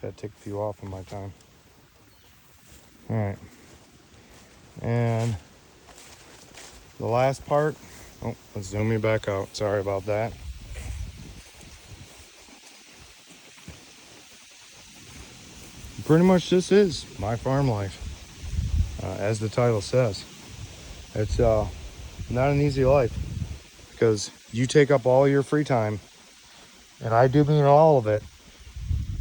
Had to take a few off in my time. All right. And the last part, oh, let's zoom you back out. Sorry about that. Pretty much this is my farm life. As the title says, it's not an easy life because you take up all your free time, and I do mean all of it,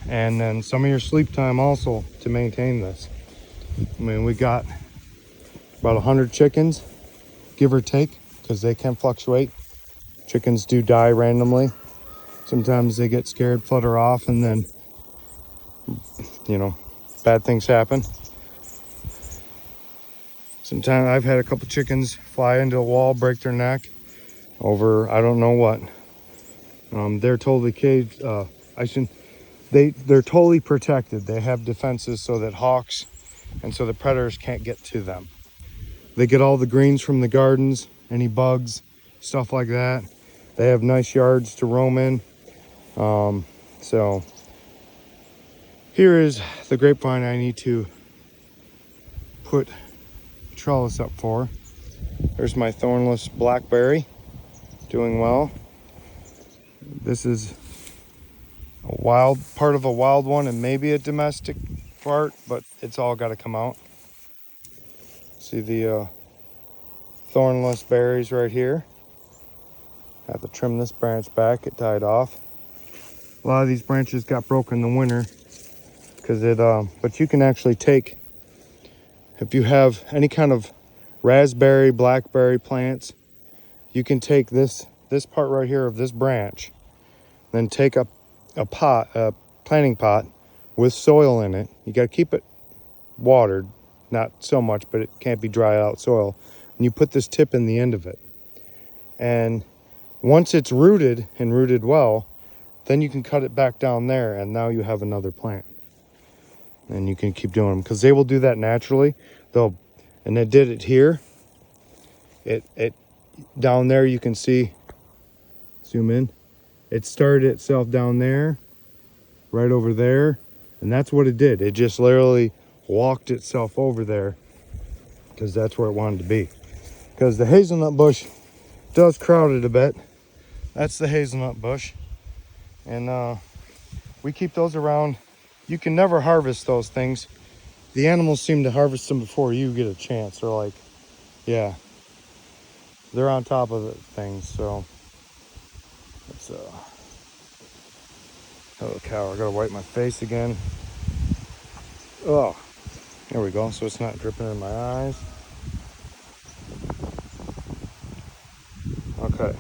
and then some of your sleep time also to maintain this. I mean, we got about 100 chickens, give or take, because they can fluctuate. Chickens do die randomly. Sometimes they get scared, flutter off, and then, you know, bad things happen. Sometimes I've had a couple chickens fly into a wall, break their neck over I don't know what. They're totally caged. They're totally protected. They have defenses so that hawks and so the predators can't get to them. They get all the greens from the gardens, any bugs, stuff like that. They have nice yards to roam in. So here is the grapevine I need to put trellis up for. There's my thornless blackberry, doing well. This is a wild part of a wild one and maybe a domestic part, but it's all got to come out. See the thornless berries right here. I have to trim this branch back, it died off. A lot of these branches got broken in the winter because but you can actually take, if you have any kind of raspberry, blackberry plants, you can take this part right here of this branch, then take a planting pot with soil in it. You got to keep it watered, not so much, but it can't be dry out soil. And you put this tip in the end of it. And once it's rooted and rooted well, then you can cut it back down there, and now you have another plant. And you can keep doing them because they will do that naturally. And it did it here. It down there you can see, zoom in, it started itself down there, right over there, and that's what it did. It just literally walked itself over there because that's where it wanted to be. Because the hazelnut bush does crowd it a bit. That's the hazelnut bush, and we keep those around. You can never harvest those things. The animals seem to harvest them before you get a chance. They're like, yeah, they're on top of it, things. So it's oh cow, I gotta wipe my face again. Oh, there we go. So it's not dripping in my eyes. Okay.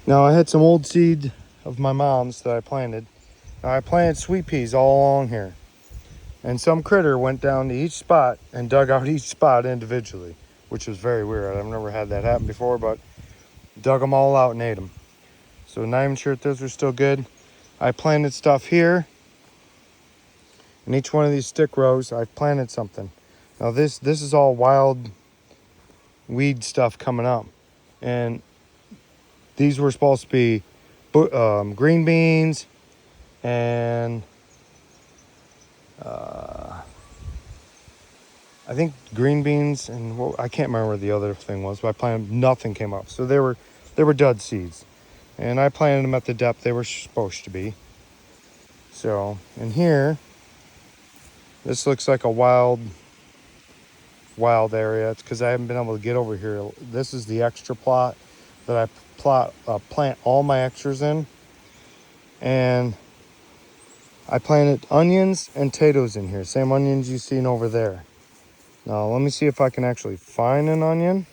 Now I had some old seed of my mom's that I planted. Now I planted sweet peas all along here. And some critter went down to each spot and dug out each spot individually, which was very weird. I've never had that happen before, but dug them all out and ate them. So not even sure if those were still good. I planted stuff here. In each one of these stick rows, I've planted something. Now this is all wild weed stuff coming up. And these were supposed to be green beans and I think green beans and I can't remember what the other thing was, but I planted, nothing came up. So they were dud seeds. And I planted them at the depth they were supposed to be. So in here, this looks like a wild area. It's because I haven't been able to get over here. This is the extra plot that I plant all my extras in. And I planted onions and potatoes in here. Same onions you've seen over there. Now let me see if I can actually find an onion,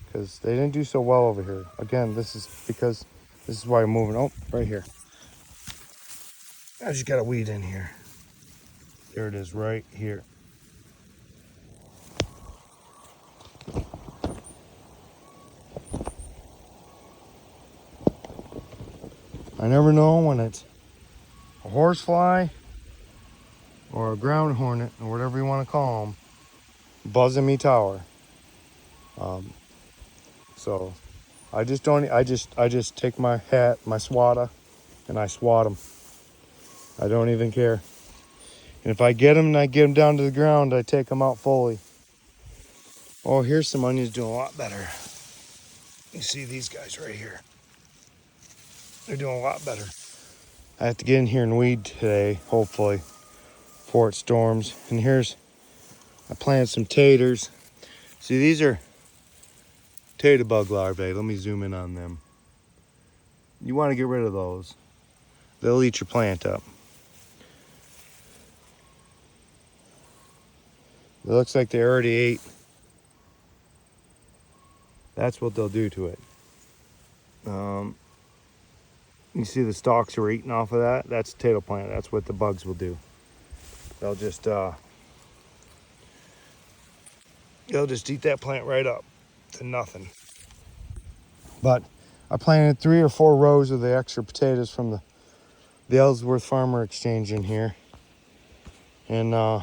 because they didn't do so well over here. Again, this is why I'm moving. Oh, right here. I just got a weed in here. There it is, right here. I never know when it's a horsefly or a ground hornet or whatever you want to call them buzzing me tower. So I just take my hat, my swatter, and I swat them. I don't even care. And if I get them and I get them down to the ground, I take them out fully. Oh, here's some onions doing a lot better. You see these guys right here. They're doing a lot better. I have to get in here and weed today, hopefully, before it storms. And I planted some taters. See, these are tater bug larvae. Let me zoom in on them. You want to get rid of those. They'll eat your plant up. It looks like they already ate. That's what they'll do to it. You see the stalks are eating off of that? That's a potato plant. That's what the bugs will do. They'll just eat that plant right up to nothing. But I planted 3 or 4 rows of the extra potatoes from the Ellsworth Farmer Exchange in here. And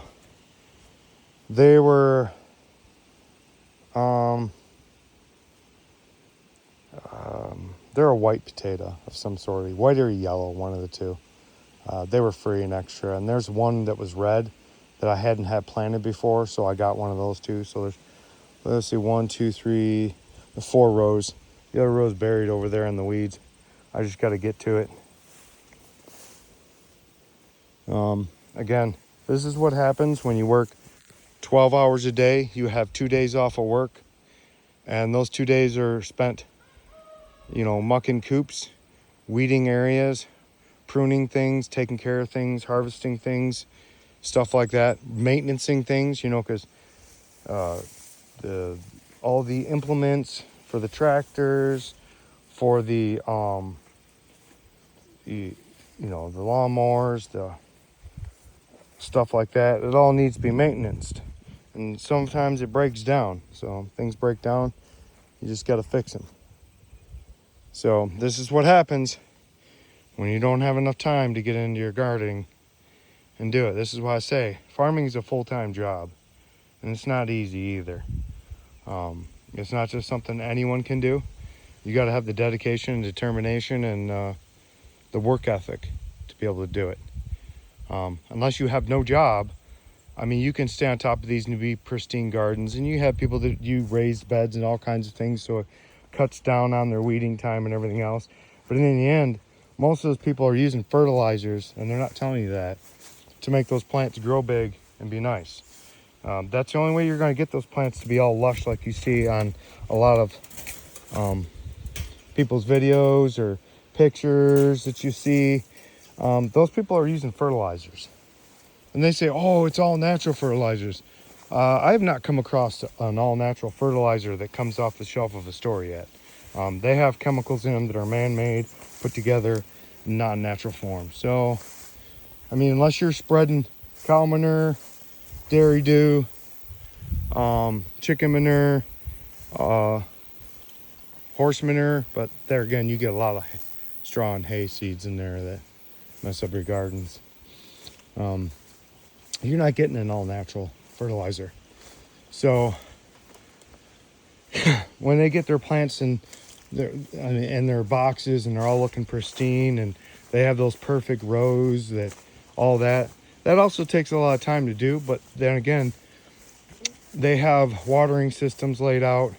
they were they're a white potato of some sort, white or yellow, one of the two. They were free and extra. And there's one that was red that I hadn't had planted before, so I got one of those too. So let's see, 1, 2, 3, 4 rows. The other row's buried over there in the weeds. I just got to get to it. Again, this is what happens when you work 12 hours a day. You have 2 days off of work, and those 2 days are spent, mucking coops, weeding areas, pruning things, taking care of things, harvesting things, stuff like that, maintaining things, because all the implements for the tractors, for the the lawnmowers, the stuff like that, it all needs to be maintained. And sometimes it breaks down. So things break down, you just got to fix them. So this is what happens when you don't have enough time to get into your gardening and do it. This is why I say farming is a full-time job, and it's not easy either. It's not just something anyone can do. You got to have the dedication and determination and the work ethic to be able to do it. Unless you have no job, you can stay on top of these and be pristine gardens, and you have people that you raise beds and all kinds of things, so it cuts down on their weeding time and everything else. But in the end, most of those people are using fertilizers, and they're not telling you that, to make those plants grow big and be nice. That's the only way you're going to get those plants to be all lush like you see on a lot of people's videos or pictures that you see. Those people are using fertilizers. And they say, oh, it's all natural fertilizers. I have not come across an all natural fertilizer that comes off the shelf of a store yet. They have chemicals in them that are man-made, put together, not in natural form. So, I mean, unless you're spreading cow manure, dairy dew, chicken manure, horse manure, but there again, you get a lot of straw and hay seeds in there that mess up your gardens. You're not getting an all-natural fertilizer. So when they get their plants in their boxes and they're all looking pristine and they have those perfect rows, that also takes a lot of time to do. But then again, they have watering systems laid out.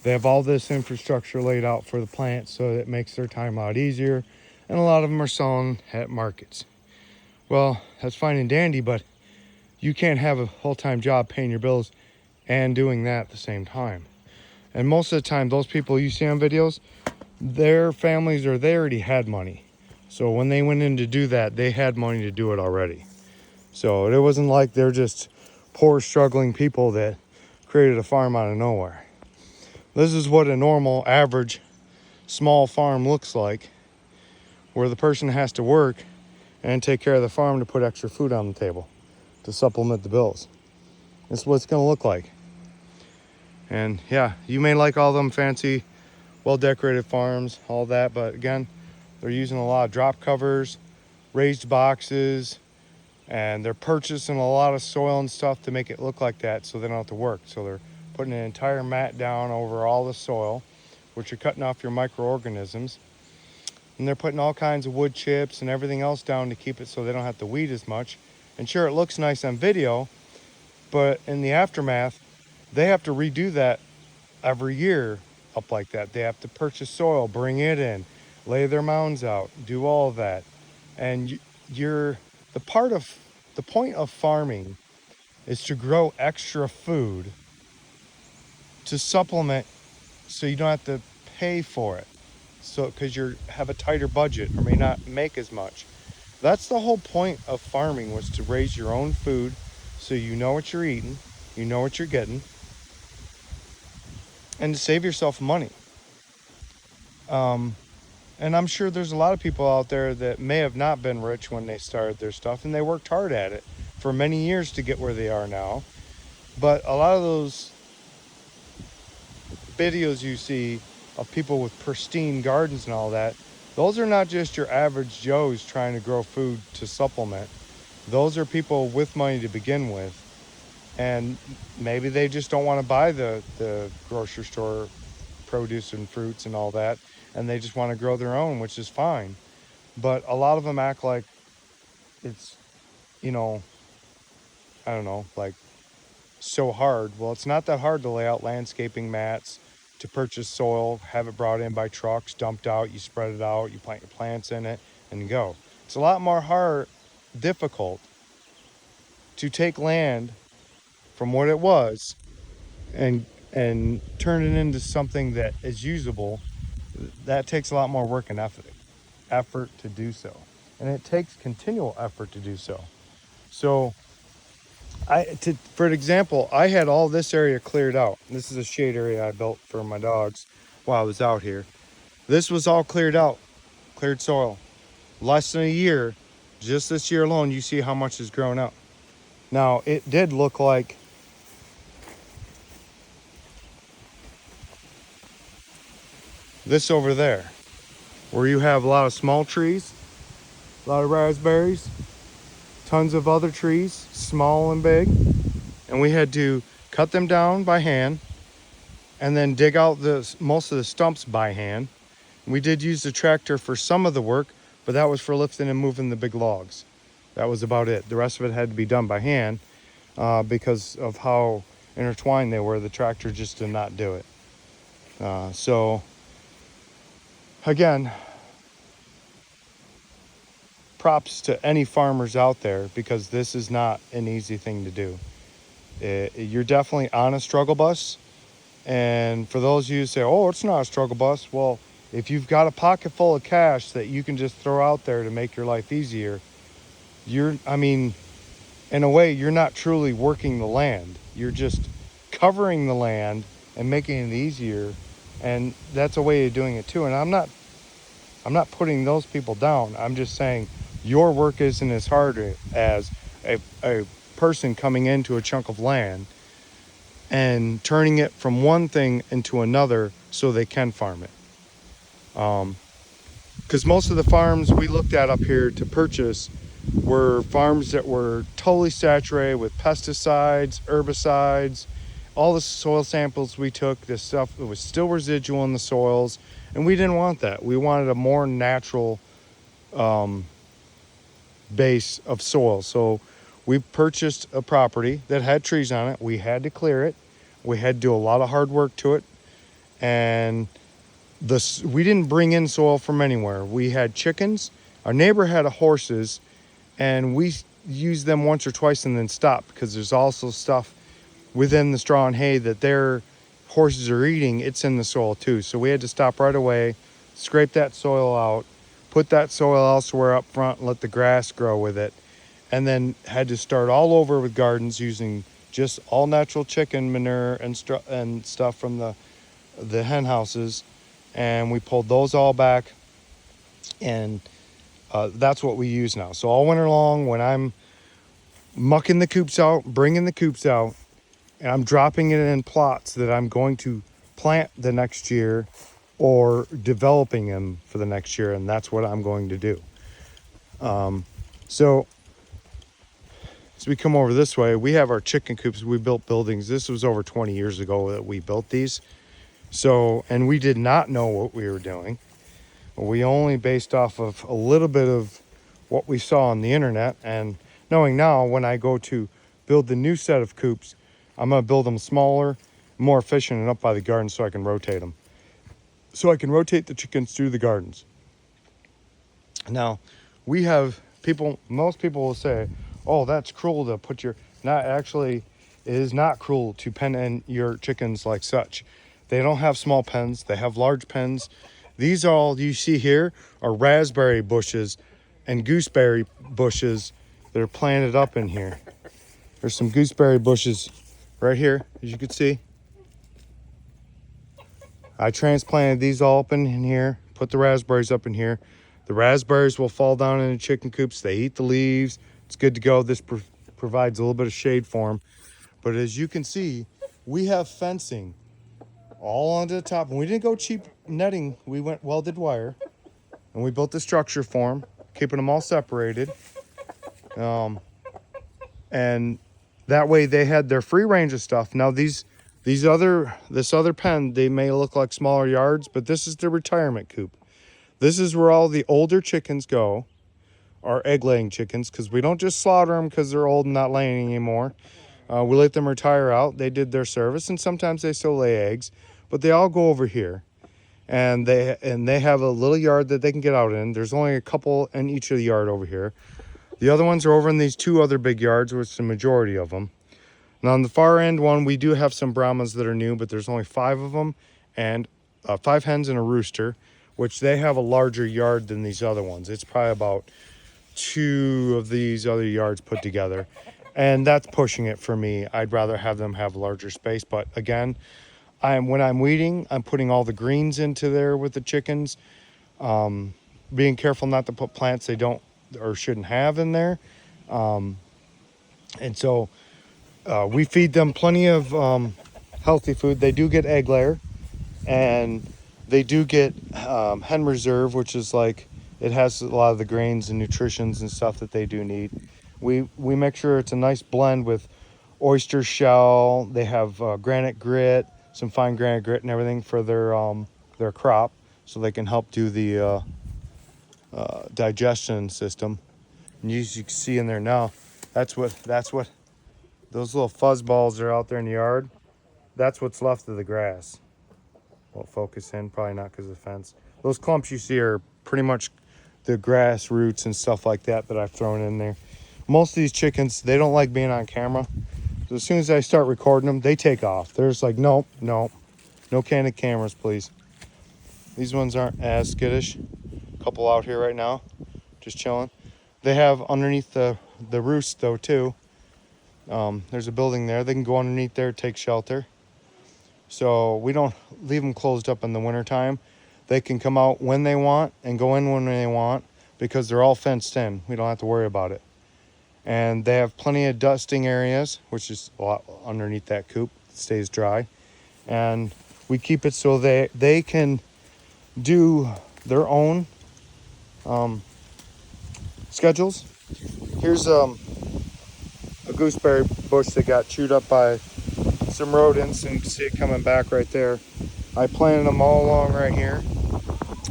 They have all this infrastructure laid out for the plants, so it makes their time a lot easier. And a lot of them are selling at markets. Well, that's fine and dandy, but you can't have a full-time job paying your bills and doing that at the same time. And most of the time, those people you see on videos, their families they already had money. So when they went in to do that, they had money to do it already. So it wasn't like they're just poor, struggling people that created a farm out of nowhere. This is what a normal, average, small farm looks like, where the person has to work and take care of the farm to put extra food on the table, to supplement the bills. This is what it's going to look like. And yeah, you may like all them fancy, well-decorated farms, all that, but again, they're using a lot of drop covers, raised boxes, and they're purchasing a lot of soil and stuff to make it look like that so they don't have to work. So they're putting an entire mat down over all the soil, which are cutting off your microorganisms. And they're putting all kinds of wood chips and everything else down to keep it so they don't have to weed as much. And sure, it looks nice on video, but in the aftermath, they have to redo that every year up like that. They have to purchase soil, bring it in, lay their mounds out, do all of that. And the point of farming is to grow extra food to supplement, so you don't have to pay for it. So because you have a tighter budget or may not make as much. That's the whole point of farming, was to raise your own food so you know what you're eating, you know what you're getting, and to save yourself money. And I'm sure there's a lot of people out there that may have not been rich when they started their stuff, and they worked hard at it for many years to get where they are now. But a lot of those videos you see of people with pristine gardens and all that, those are not just your average Joes trying to grow food to supplement. Those are people with money to begin with. And maybe they just don't want to buy the grocery store produce and fruits and all that, and they just want to grow their own, which is fine. But a lot of them act like it's, I don't know, like so hard. Well, it's not that hard to lay out landscaping mats, to purchase soil, have it brought in by trucks, dumped out, you spread it out, you plant your plants in it, and go. It's a lot more difficult to take land from what it was and turn it into something that is usable. That takes a lot more work and effort to do so, and it takes continual effort to do so. So for an example, I had all this area cleared out. This is a shade area I built for my dogs while I was out here. This was all cleared out, cleared soil. Less than a year, just this year alone, you see how much has grown up. Now, it did look like this over there, where you have a lot of small trees, a lot of raspberries, tons of other trees, small and big, and we had to cut them down by hand and then dig out most of the stumps by hand. We did use the tractor for some of the work, but that was for lifting and moving the big logs. That was about it. The rest of it had to be done by hand because of how intertwined they were. The tractor just did not do it. So again, props to any farmers out there, because this is not an easy thing to do. You're definitely on a struggle bus. And for those of you who say, oh, it's not a struggle bus. Well, if you've got a pocket full of cash that you can just throw out there to make your life easier, in a way, you're not truly working the land. You're just covering the land and making it easier And that's a way of doing it too. And I'm not putting those people down. I'm just saying your work isn't as hard as a person coming into a chunk of land and turning it from one thing into another so they can farm it. Because most of the farms we looked at up here to purchase were farms that were totally saturated with pesticides, herbicides. All the soil samples we took, this stuff, it was still residual in the soils, and we didn't want that. We wanted a more natural base of soil. So we purchased a property that had trees on it. We had to clear it. We had to do a lot of hard work to it, and we didn't bring in soil from anywhere. We had chickens. Our neighbor had horses, and we used them once or twice and then stopped because there's also stuff within the straw and hay that their horses are eating. It's in the soil too. So we had to stop right away, scrape that soil out, put that soil elsewhere up front, and let the grass grow with it, and then had to start all over with gardens using just all natural chicken manure and stuff from the hen houses. And we pulled those all back, and that's what we use now. So all winter long, when I'm mucking the coops out, bringing the coops out, and I'm dropping it in plots that I'm going to plant the next year or developing them for the next year, and that's what I'm going to do. So as we come over this way, we have our chicken coops. We built buildings. This was over 20 years ago that we built these. So, and we did not know what we were doing. We only based off of a little bit of what we saw on the internet, and knowing now when I go to build the new set of coops, I'm going to build them smaller, more efficient, and up by the garden so I can rotate them. So I can rotate the chickens through the gardens. Now, we have people, most people will say, oh, that's cruel to put your, not actually, it is not cruel to pen in your chickens like such. They don't have small pens, they have large pens. These all you see here are raspberry bushes and gooseberry bushes that are planted up in here. There's some gooseberry bushes right here, as you can see. I transplanted these all up in here, put the raspberries up in here. The raspberries will fall down in the chicken coops. They eat the leaves. It's good to go. This provides a little bit of shade for them. But as you can see, we have fencing all onto the top. And we didn't go cheap netting. We went welded wire. And we built the structure for them, keeping them all separated. And that way they had their free range of stuff. Now this other pen, they may look like smaller yards, but this is the retirement coop. This is where all the older chickens go, our egg-laying chickens, because we don't just slaughter them because they're old and not laying anymore. We let them retire out. They did their service, and sometimes they still lay eggs, but they all go over here, and they have a little yard that they can get out in. There's only a couple in each of the yard over here. The other ones are over in these two other big yards, which is the majority of them. Now on the far end one, we do have some Brahmas that are new, but there's only 5 of them, and 5 hens and a rooster, which they have a larger yard than these other ones. It's probably about 2 of these other yards put together, and that's pushing it for me. I'd rather have them have larger space, but again, when I'm weeding, I'm putting all the greens into there with the chickens, being careful not to put plants they don't or shouldn't have in there, and so we feed them plenty of healthy food. They do get egg layer, and they do get hen reserve, which is like, it has a lot of the grains and nutritions and stuff that they do need. We make sure it's a nice blend with oyster shell. They have granite grit, some fine granite grit and everything for their crop, so they can help do the digestion system. And as you can see in there now, that's what those little fuzz balls are out there in the yard. That's what's left of the grass. Won't focus in, probably not because of the fence. Those clumps you see are pretty much the grass roots and stuff like that I've thrown in there. Most of these chickens, they don't like being on camera. So as soon as I start recording them, they take off. They're just like, nope, no candid cameras, please. These ones aren't as skittish. A couple out here right now, just chilling. They have underneath the roost though too. There's a building there. They can go underneath there, take shelter. So we don't leave them closed up in the wintertime. They can come out when they want and go in when they want because they're all fenced in. We don't have to worry about it. And they have plenty of dusting areas, which is a lot underneath that coop. It stays dry. And we keep it so they can do their own schedules. Here's a gooseberry bush that got chewed up by some rodents, and you can see it coming back right there. I planted them all along right here.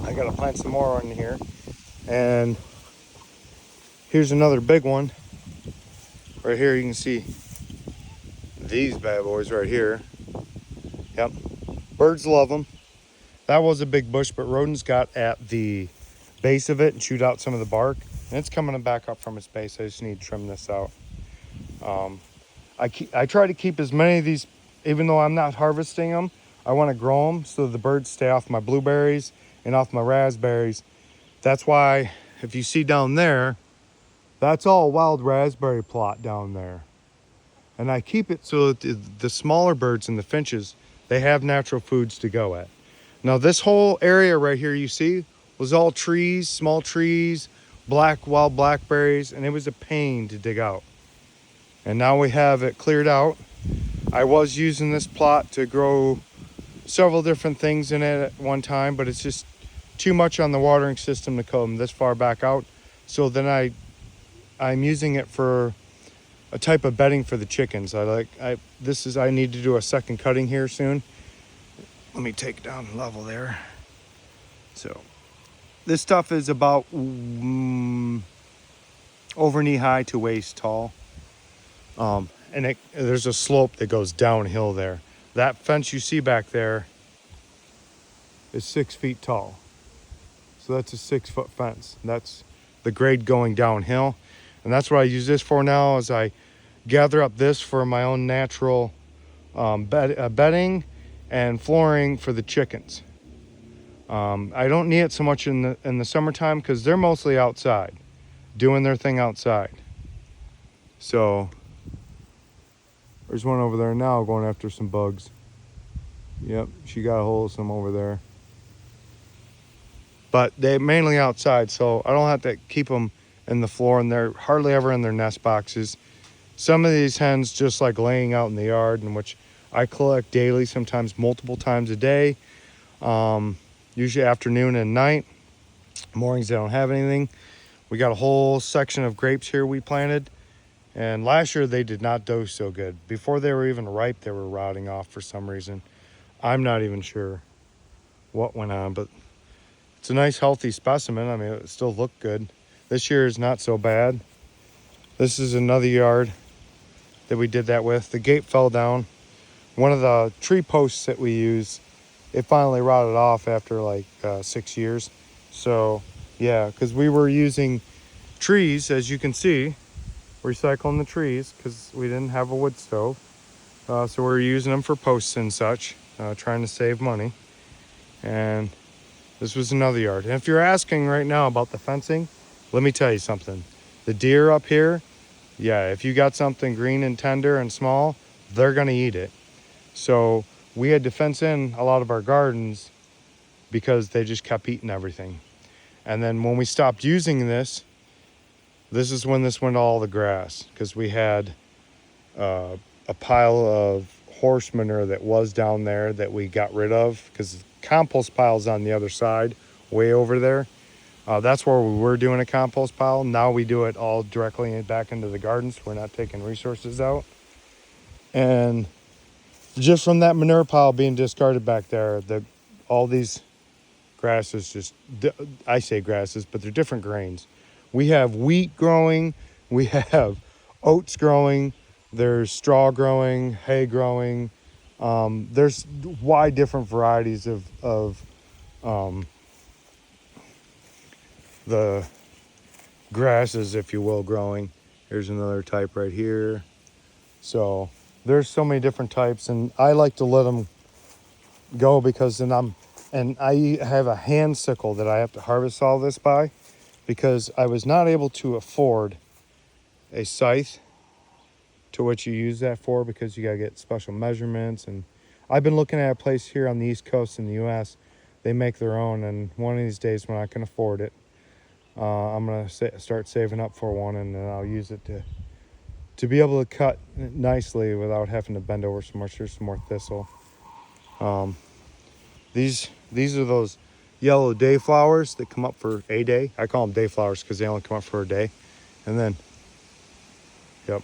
I gotta plant some more in here. And here's another big one. Right here you can see these bad boys right here. Yep, birds love them. That was a big bush, but rodents got at the base of it and chewed out some of the bark. And it's coming back up from its base. I just need to trim this out. I try to keep as many of these, even though I'm not harvesting them. I want to grow them so the birds stay off my blueberries and off my raspberries. That's why if you see down there, that's all wild raspberry plot down there. And I keep it so that the smaller birds and the finches, they have natural foods to go at. Now this whole area right here you see was all trees, small trees, wild blackberries, and it was a pain to dig out. And now we have it cleared out. I was using this plot to grow several different things in it at one time, but it's just too much on the watering system to come this far back out. So then I'm using it for a type of bedding for the chickens. I need to do a second cutting here soon. Let me take down the level there. So this stuff is about over knee high to waist tall. And there's a slope that goes downhill there. That fence you see back there is 6 feet tall. So that's a 6-foot fence. That's the grade going downhill. And that's what I use this for now, is I gather up this for my own natural bedding and flooring for the chickens. I don't need it so much in the summertime because they're mostly outside, doing their thing outside. So there's one over there now going after some bugs. Yep, she got a hold of some over there. But they're mainly outside, so I don't have to keep them in the floor, and they're hardly ever in their nest boxes. Some of these hens just like laying out in the yard, in which I collect daily, sometimes multiple times a day. Usually afternoon and night. Mornings they don't have anything. We got a whole section of grapes here we planted. And last year they did not do so good. Before they were even ripe, they were rotting off for some reason. I'm not even sure what went on, but it's a nice healthy specimen. I mean, it still looked good. This year is not so bad. This is another yard that we did that with. The gate fell down. One of the tree posts that we use, it finally rotted off after like 6 years. So yeah, because we were using trees, as you can see, recycling the trees because we didn't have a wood stove. So we're using them for posts and such, trying to save money. And this was another yard. And if you're asking right now about the fencing, let me tell you something. The deer up here, yeah, if you got something green and tender and small, they're gonna eat it. So we had to fence in a lot of our gardens because they just kept eating everything. And then when we stopped using this is when this went all the grass, because we had a pile of horse manure that was down there that we got rid of, because the compost pile's on the other side, way over there. That's where we were doing a compost pile. Now we do it all directly back into the gardens. We're not taking resources out. And just from that manure pile being discarded back there, all these grasses just, I say grasses, but they're different grains. We have wheat growing, we have oats growing, there's straw growing, hay growing. There's wide different varieties of the grasses, if you will, growing. Here's another type right here. So there's so many different types, and I like to let them go because then I have a hand sickle that I have to harvest all this by, because I was not able to afford a scythe to what you use that for, because you gotta get special measurements, and I've been looking at a place here on the East Coast in the U.S. They make their own, and one of these days when I can afford it, I'm gonna start saving up for one, and then I'll use it to be able to cut nicely without having to bend over so much. There's some more thistle. These are those yellow day flowers that come up for a day. I call them day flowers because they only come up for a day. And then, yep.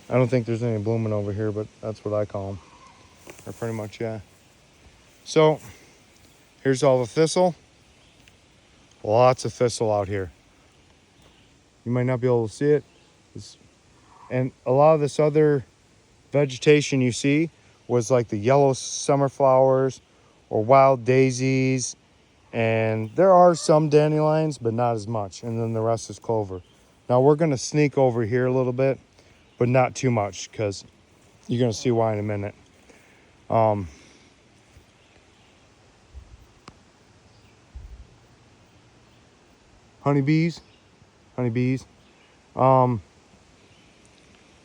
I don't think there's any blooming over here, but that's what I call them. Or pretty much, yeah. So, here's all the thistle. Lots of thistle out here. You might not be able to see it. And a lot of this other vegetation you see was like the yellow summer flowers or wild daisies. And there are some dandelions, but not as much. And then the rest is clover. Now we're going to sneak over here a little bit, but not too much because you're going to see why in a minute. Honeybees.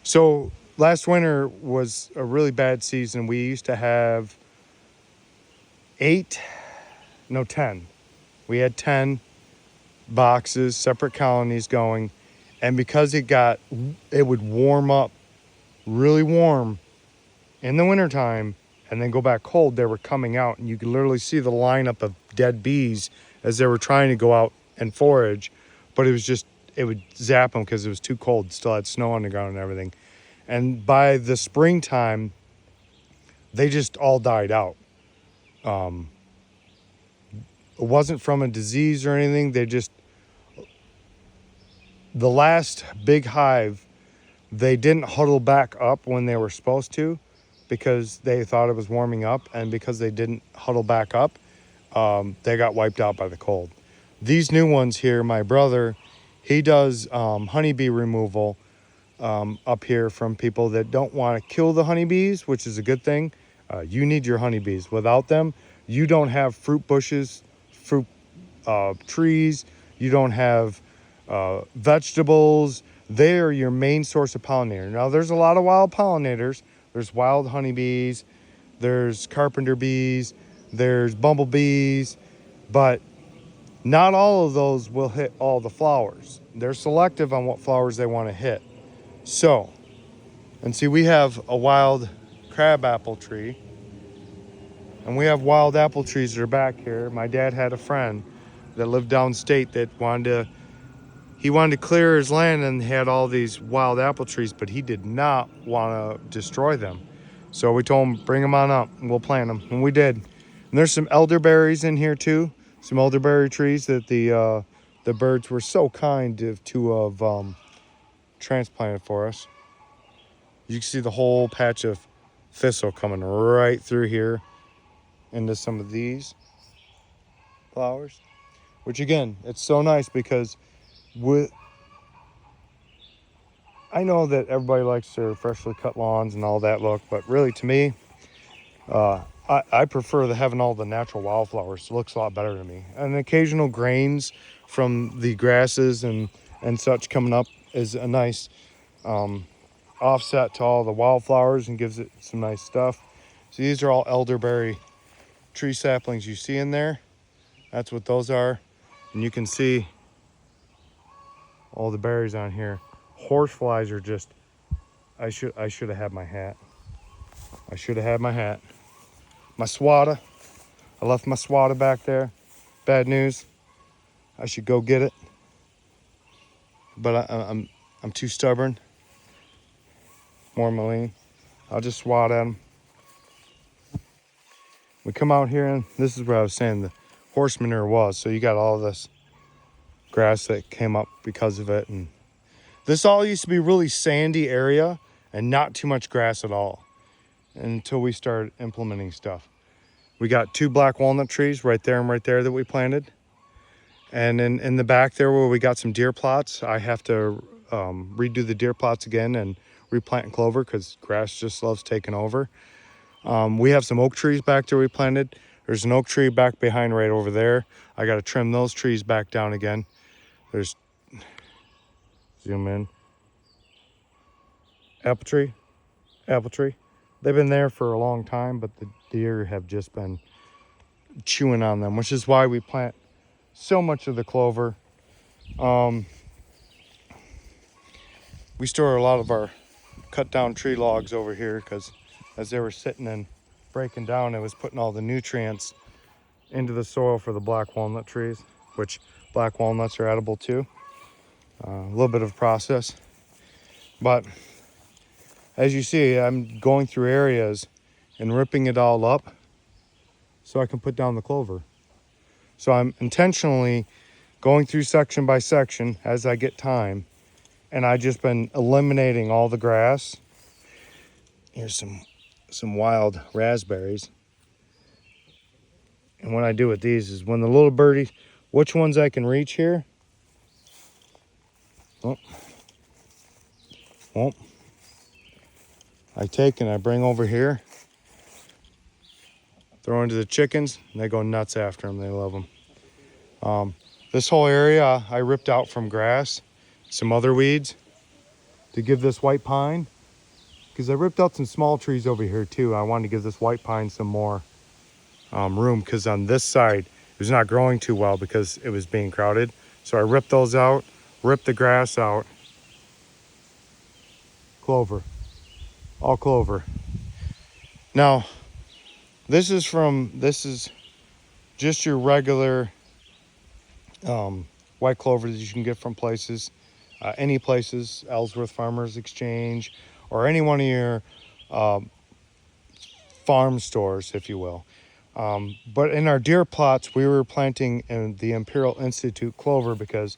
So last winter was a really bad season. We used to have 10. We had 10 boxes, separate colonies going. And because it would warm up really warm in the wintertime and then go back cold, they were coming out. And you could literally see the lineup of dead bees as they were trying to go out and forage. But it would zap them because it was too cold. It still had snow on the ground and everything. And by the springtime, they just all died out. It wasn't from a disease or anything. The last big hive, they didn't huddle back up when they were supposed to because they thought it was warming up. And because they didn't huddle back up, they got wiped out by the cold. These new ones here, my brother, he does honeybee removal up here from people that don't want to kill the honeybees, which is a good thing. You need your honeybees. Without them, you don't have fruit bushes, fruit trees. You don't have vegetables. They are your main source of pollinator. Now, there's a lot of wild pollinators. There's wild honeybees. There's carpenter bees. There's bumblebees. But not all of those will hit all the flowers. They're selective on what flowers they want to hit. So, and see, we have a wild crabapple tree. And we have wild apple trees that are back here. My dad had a friend that lived downstate that wanted to clear his land and had all these wild apple trees, but he did not want to destroy them. So we told him, bring them on up and we'll plant them. And we did. And there's some elderberries in here too. Some elderberry trees that the birds were so kind to have transplanted for us. You can see the whole patch of thistle coming right through here into some of these flowers, which again, it's so nice because I know that everybody likes their freshly cut lawns and all that look, but really to me, I prefer having all the natural wildflowers. It looks a lot better to me. And occasional grains from the grasses and such coming up is a nice offset to all the wildflowers and gives it some nice stuff. So these are all elderberry tree saplings you see in there. That's what those are. And you can see all the berries on here. Horseflies are just, I should have had my hat. My swata. I left my swata back there. Bad news. I should go get it. But I'm too stubborn. More Moline. I'll just swat at them. We come out here and this is where I was saying the horse manure was. So you got all this grass that came up because of it. And this all used to be really sandy area and not too much grass at all until we started implementing stuff. We got 2 black walnut trees right there and right there that we planted. And in the back there where we got some deer plots, I have to redo the deer plots again and replant clover because grass just loves taking over. We have some oak trees back there we planted. There's an oak tree back behind right over there. I got to trim those trees back down again. There's, zoom in. Apple tree. they've been there for a long time, but the deer have just been chewing on them, which is why we plant so much of the clover. We store a lot of our cut down tree logs over here because as they were sitting and breaking down, it was putting all the nutrients into the soil for the black walnut trees, which black walnuts are edible too. A little bit of a process, but as you see, I'm going through areas and ripping it all up so I can put down the clover. So I'm intentionally going through section by section as I get time, and I've just been eliminating all the grass. Here's some wild raspberries. And what I do with these is when the little birdies, which ones I can reach here, I take and I bring over here, throw into the chickens, and they go nuts after them. They love them. This whole area I ripped out from grass, some other weeds to give this white pine, because I ripped out some small trees over here too. I wanted to give this white pine some more room, because on this side it was not growing too well because it was being crowded. So I ripped those out, ripped the grass out. Clover, all clover. Now this is just your regular white clover that you can get from places, any places, Ellsworth Farmers Exchange, or any one of your farm stores, if you will. But in our deer plots, we were planting in the Imperial Institute clover because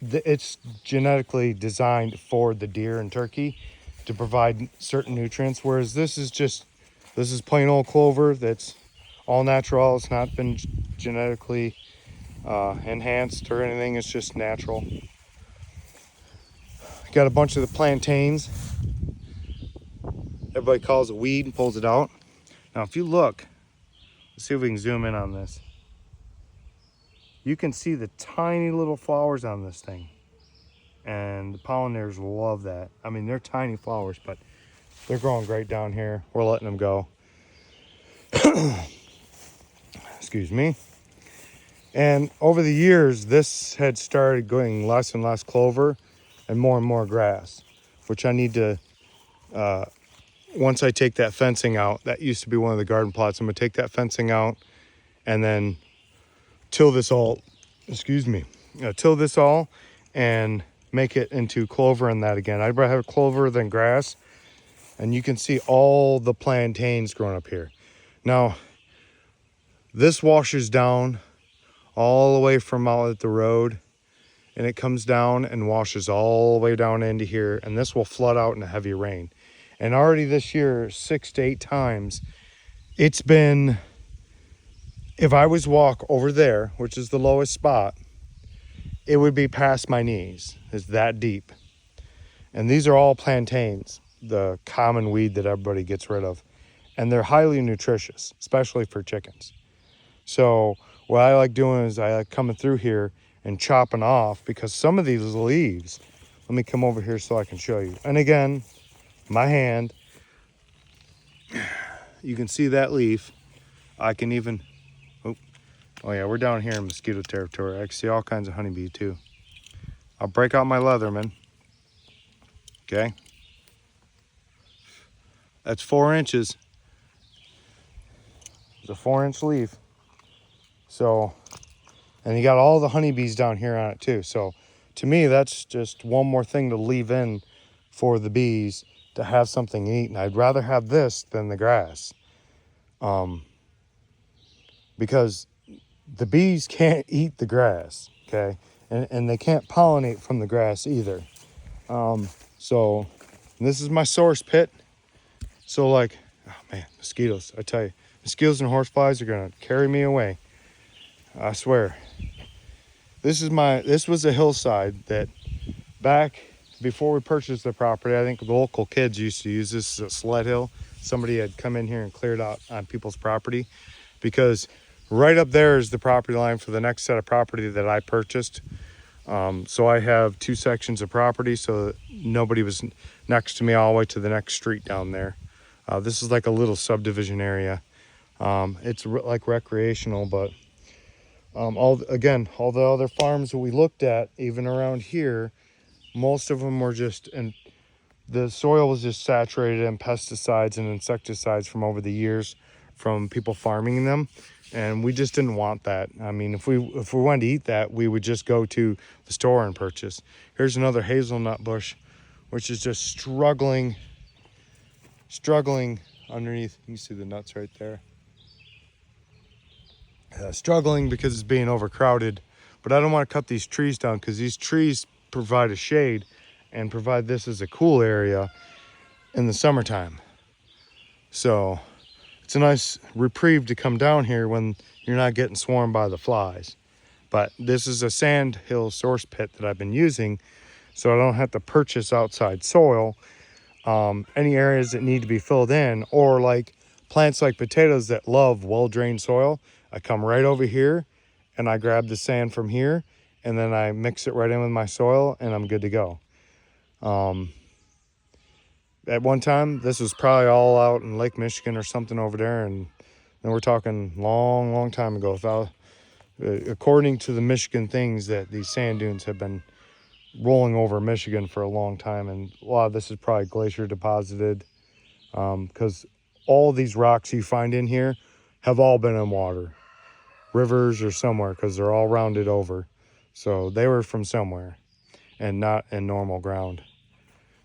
it's genetically designed for the deer and turkey to provide certain nutrients, whereas this is plain old clover that's all natural. It's not been genetically enhanced or anything. It's just natural. Got a bunch of the plantains. Everybody calls it weed and pulls it out. Now if you look, let's see if we can zoom in on this. You can see the tiny little flowers on this thing, and the pollinators love that. I mean, they're tiny flowers, but they're growing great down here. We're letting them go. Excuse me. And over the years, this had started going less and less clover and more grass, which I need to, once I take that fencing out, that used to be one of the garden plots. I'm gonna take that fencing out and then till this all, till this all and make it into clover and that again. I'd rather have clover than grass. And you can see all the plantains growing up here. Now, this washes down all the way from out at the road, and it comes down and washes all the way down into here, and this will flood out in a heavy rain. And already this year, 6 to 8 times, it's been, if I was walk over there, which is the lowest spot, it would be past my knees. It's that deep. And these are all plantains, the common weed that everybody gets rid of. And they're highly nutritious, especially for chickens. So what I like doing is I like coming through here and chopping off, because some of these leaves, let me come over here so I can show you. And again, my hand, you can see that leaf. I can even, oh yeah, we're down here in mosquito territory. I can see all kinds of honeybee too. I'll break out my Leatherman. Okay. That's 4 inches. It's a 4-inch leaf. So, and you got all the honeybees down here on it too. So to me, that's just one more thing to leave in for the bees to have something to eat. And I'd rather have this than the grass. Because the bees can't eat the grass, okay? And they can't pollinate from the grass either. So this is my source pit. So like, oh man, mosquitoes, I tell you, mosquitoes and horseflies are gonna carry me away. I swear. This was a hillside that back before we purchased the property, I think the local kids used to use this as a sled hill. Somebody had come in here and cleared out on people's property, because right up there is the property line for the next set of property that I purchased. So I have 2 sections of property, so that nobody was next to me all the way to the next street down there. This is like a little subdivision area. It's like recreational, but all the other farms that we looked at, even around here, most of them were just, and the soil was just saturated in pesticides and insecticides from over the years from people farming them. And we just didn't want that. I mean, if we wanted to eat that, we would just go to the store and purchase. Here's another hazelnut bush, which is just struggling underneath. You can see the nuts right there. Struggling because it's being overcrowded. But I don't want to cut these trees down because these trees provide a shade and provide this as a cool area in the summertime. So it's a nice reprieve to come down here when you're not getting swarmed by the flies. But this is a sand hill source pit that I've been using, so I don't have to purchase outside soil. Any areas that need to be filled in, or like plants like potatoes that love well-drained soil, I come right over here and I grab the sand from here and then I mix it right in with my soil and I'm good to go. At one time, this was probably all out in Lake Michigan or something over there, and we're talking long time ago. According to the Michigan things, that these sand dunes have been rolling over Michigan for a long time, and a lot of this is probably glacier deposited, because all these rocks you find in here have all been in water, rivers or somewhere, because they're all rounded over. So they were from somewhere and not in normal ground,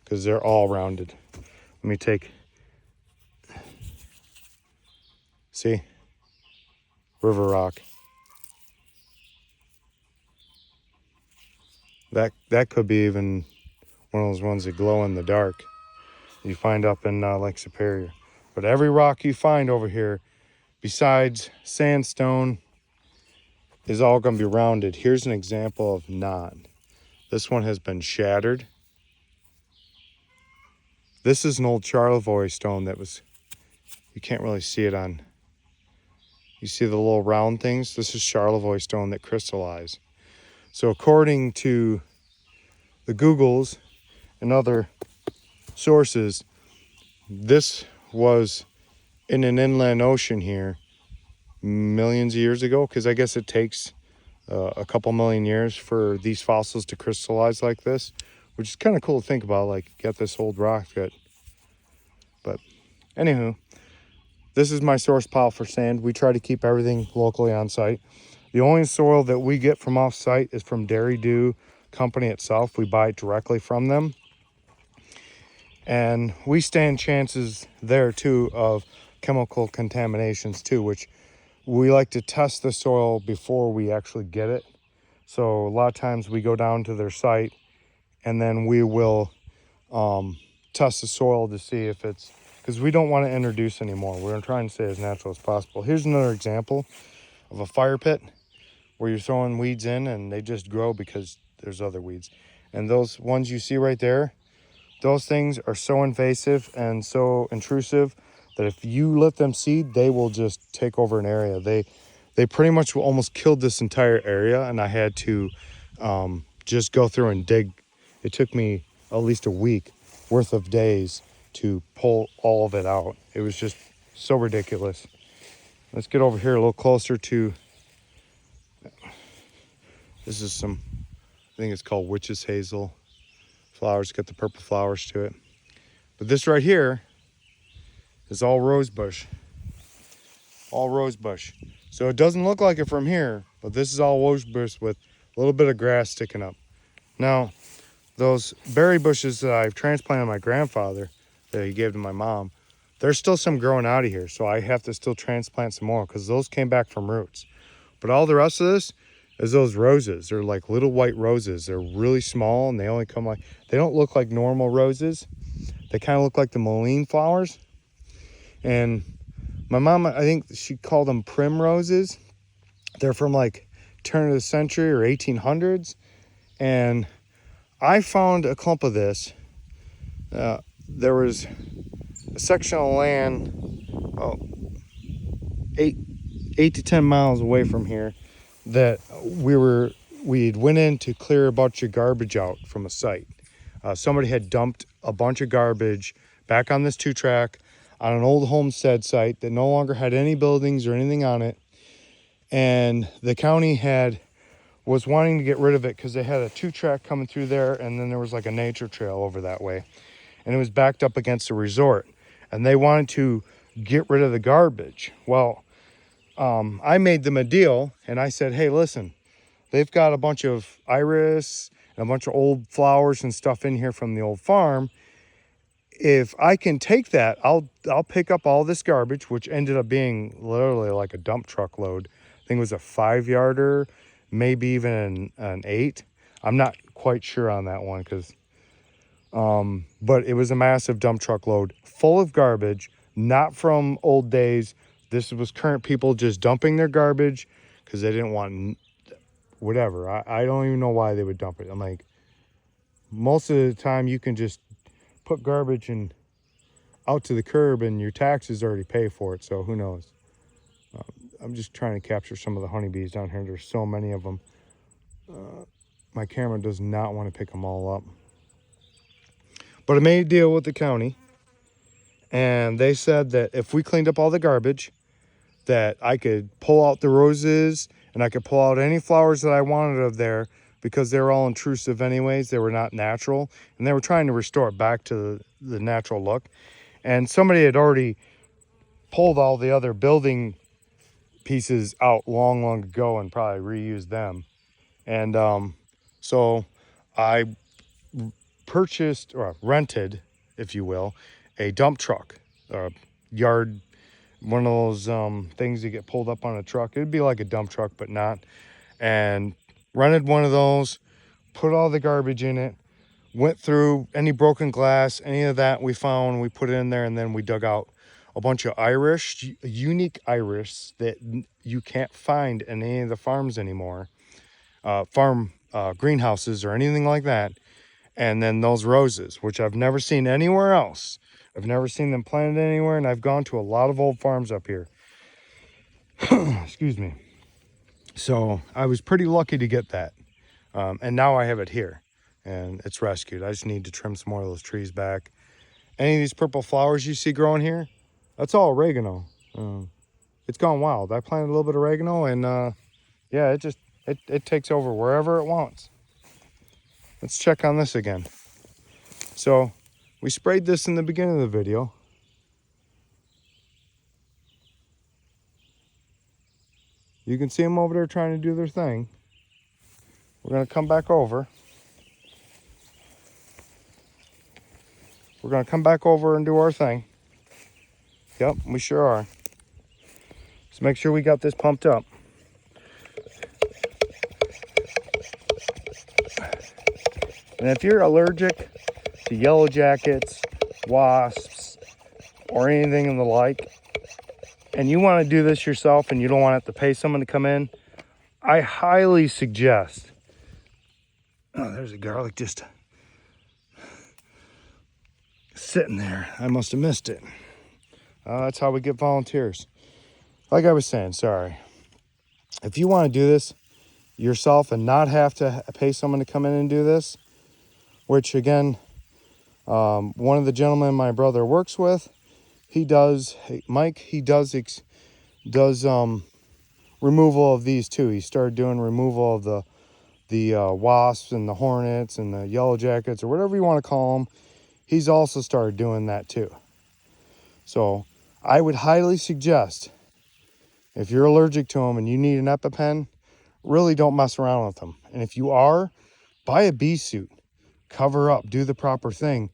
because they're all rounded. Let me take, see, river rock. That could be even one of those ones that glow in the dark you find up in Lake Superior. But every rock you find over here, besides sandstone, is all going to be rounded. Here's an example of not. This one has been shattered. This is an old Charlevoix stone that was, you can't really see it on, you see the little round things? This is Charlevoix stone that crystallized. So according to the Googles and other sources, this was in an inland ocean here millions of years ago, because I guess it takes a couple million years for these fossils to crystallize like this, which is kind of cool to think about, like, get this old rock that. But anywho, this is my source pile for sand. We try to keep everything locally on site. The only soil that we get from off site is from Dairy Dew company itself. We buy it directly from them, and we stand chances there too of chemical contaminations too, which we like to test the soil before we actually get it. So a lot of times we go down to their site and then we will test the soil to see if it's, because we don't want to introduce anymore. We're trying to stay as natural as possible. Here's another example of a fire pit where you're throwing weeds in and they just grow because there's other weeds. And those ones you see right there, those things are so invasive and so intrusive that if you let them seed, they will just take over an area. They pretty much almost killed this entire area, and I had to just go through and dig. It took me at least a week worth of days to pull all of it out. It was just so ridiculous. Let's get over here a little closer to, this is some, I think it's called witch's hazel flowers. Got the purple flowers to it. But this right here is all rosebush. All rosebush. So it doesn't look like it from here, but this is all rosebush with a little bit of grass sticking up. Now, those berry bushes that I've transplanted my grandfather, that he gave to my mom, there's still some growing out of here, so I have to still transplant some more because those came back from roots. But all the rest of this is those roses. They're like little white roses. They're really small and they only come like, they don't look like normal roses. They kind of look like the mullein flowers. And my mom, I think she called them primroses. They're from like turn of the century or 1800s. And I found a clump of this. There was a section of land, 8 to 10 miles away from here, that we went in to clear a bunch of garbage out from a site. Somebody had dumped a bunch of garbage back on this 2-track. on an old homestead site that no longer had any buildings or anything on it. And the county was wanting to get rid of it because they had a 2-track coming through there, and then there was like a nature trail over that way. And it was backed up against a resort. And they wanted to get rid of the garbage. Well, I made them a deal, and I said, hey, listen, they've got a bunch of iris and a bunch of old flowers and stuff in here from the old farm. If I can take that, I'll pick up all this garbage, which ended up being literally like a dump truck load. I think it was a 5-yarder, maybe even an 8. I'm not quite sure on that one, because but it was a massive dump truck load full of garbage, not from old days. This was current people just dumping their garbage because they didn't want whatever. I don't even know why they would dump it. I'm like, most of the time you can just put garbage and out to the curb and your taxes already pay for it, so who knows. I'm just trying to capture some of the honeybees down here. There's so many of them. My camera does not want to pick them all up. But I made a deal with the county, and they said that if we cleaned up all the garbage, that I could pull out the roses and I could pull out any flowers that I wanted of there, because they were all intrusive anyways. They were not natural, and they were trying to restore it back to the natural look. And somebody had already pulled all the other building pieces out long ago and probably reused them. And so I purchased, or rented, if you will, a dump truck, a yard, one of those things that get pulled up on a truck. It'd be like a dump truck, but not. And rented one of those, put all the garbage in it, went through any broken glass, any of that we found, we put it in there, and then we dug out a bunch of iris, unique iris that you can't find in any of the farms anymore, farm greenhouses or anything like that. And then those roses, which I've never seen anywhere else. I've never seen them planted anywhere, and I've gone to a lot of old farms up here. Excuse me. So I was pretty lucky to get that. And now I have it here, and it's rescued. I just need to trim some more of those trees back. Any of these purple flowers you see growing here, that's all oregano. It's gone wild. I planted a little bit of oregano, and yeah, it takes over wherever it wants. Let's check on this again. So we sprayed this in the beginning of the video. You can see them over there trying to do their thing. We're going to come back over. We're going to come back over and do our thing. Yep, we sure are. Let's make sure we got this pumped up. And if you're allergic to yellow jackets, wasps, or anything in the like, and you want to do this yourself and you don't want to have to pay someone to come in, I highly suggest... Oh, there's a garlic just sitting there. I must have missed it. That's how we get volunteers. Like I was saying, sorry. If you want to do this yourself and not have to pay someone to come in and do this, which again, one of the gentlemen my brother works with, Mike, he does removal of these too. He started doing removal of the wasps and the hornets and the yellow jackets, or whatever you want to call them. He's also started doing that too. So I would highly suggest, if you're allergic to them and you need an EpiPen, really don't mess around with them. And if you are, buy a bee suit, cover up, do the proper thing,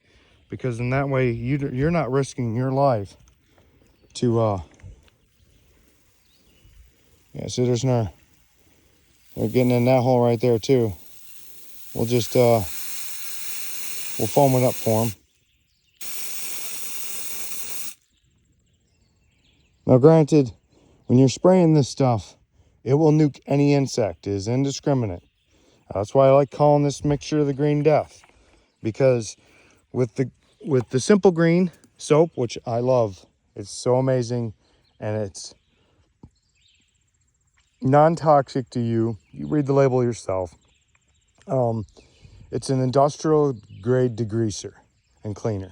because in that way you're not risking your life to yeah, see, there's no, they're getting in that hole right there too. We'll just we'll foam it up for them. Now granted, when you're spraying this stuff, it will nuke any insect. It is indiscriminate. That's why I like calling this mixture the Green Death, because with the Simple Green soap, which I love, it's so amazing, and it's non-toxic to you. You read the label yourself. It's an industrial grade degreaser and cleaner.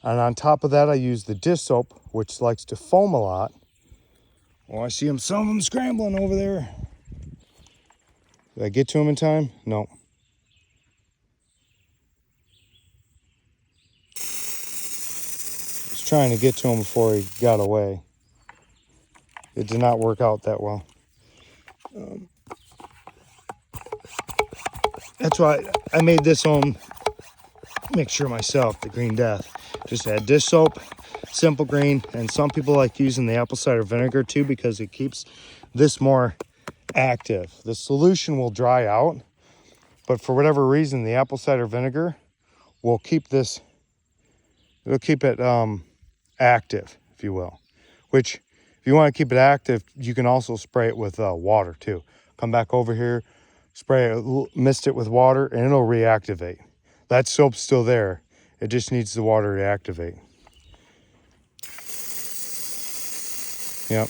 And on top of that, I use the dish soap, which likes to foam a lot. Oh, I see them, some of them scrambling over there. Did I get to him in time? No. I was trying to get to him before he got away. It did not work out that well. That's why I made this own mixture myself, the Green Death. Just add dish soap, simple green, and some people like using the apple cider vinegar too because it keeps this more active. The solution will dry out, but for whatever reason, the apple cider vinegar will keep this, it'll keep it active, if you will. Which, if you want to keep it active, you can also spray it with water too. Come back over here, spray it, mist it with water, and it'll reactivate. That soap's still there. It just needs the water to activate. Yep.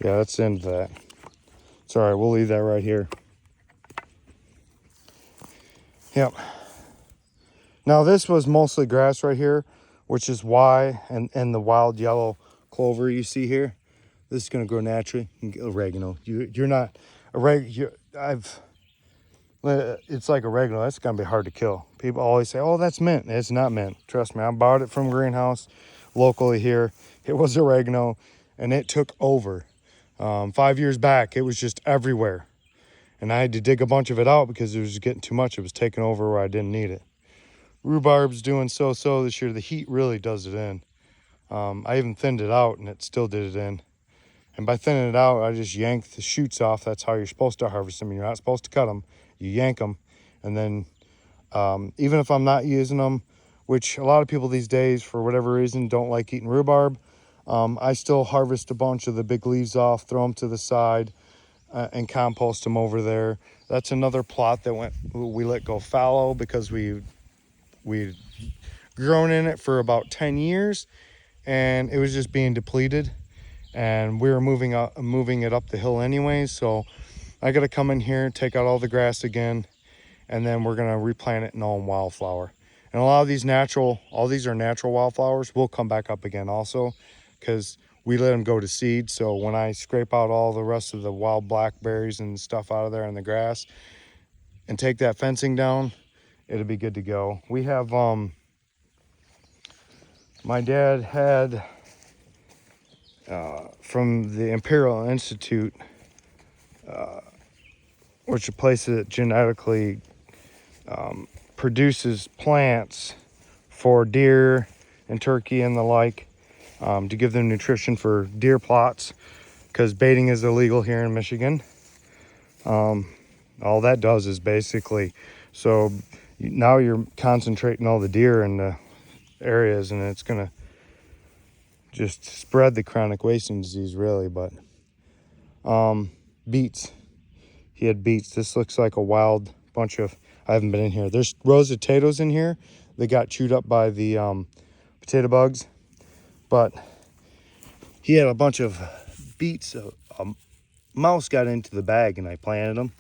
Yeah, that's the end of that. It's all right, we'll leave that right here. Yep. Now this was mostly grass right here, which is why, and the wild yellow clover you see here, this is gonna grow naturally. Oregano, you're not, it's like oregano, that's gonna be hard to kill. People always say, oh, that's mint. It's not mint, trust me. I bought it from a greenhouse locally here. It was oregano, and it took over. 5 years back, it was just everywhere. And I had to dig a bunch of it out because it was getting too much. It was taking over where I didn't need it. Rhubarb's doing so-so this year. The heat really does it in. I even thinned it out and it still did it in. And by thinning it out, I just yanked the shoots off. That's how you're supposed to harvest them. You're not supposed to cut them. You yank them. And then even if I'm not using them, which a lot of people these days, for whatever reason, don't like eating rhubarb, I still harvest a bunch of the big leaves off, throw them to the side, and compost them over there. That's another plot that we let go fallow because we'd grown in it for about 10 years and it was just being depleted, and we were moving it up the hill anyways. So I got to come in here, take out all the grass again, and then we're going to replant it in all wildflower. And a lot of these all these are natural wildflowers, will come back up again also because we let them go to seed. So when I scrape out all the rest of the wild blackberries and stuff out of there in the grass and take that fencing down, it'll be good to go. We have, my dad had, from the Imperial Institute, which is a place that genetically produces plants for deer and turkey and the like, to give them nutrition for deer plots, because baiting is illegal here in Michigan. All that does is basically, so now you're concentrating all the deer in the areas, and it's gonna just spread the chronic wasting disease really. But beets, he had beets. This looks like a wild bunch of, I haven't been in here, there's rows of potatoes in here that got chewed up by the potato bugs, but he had a bunch of beets. A mouse got into the bag and I planted them,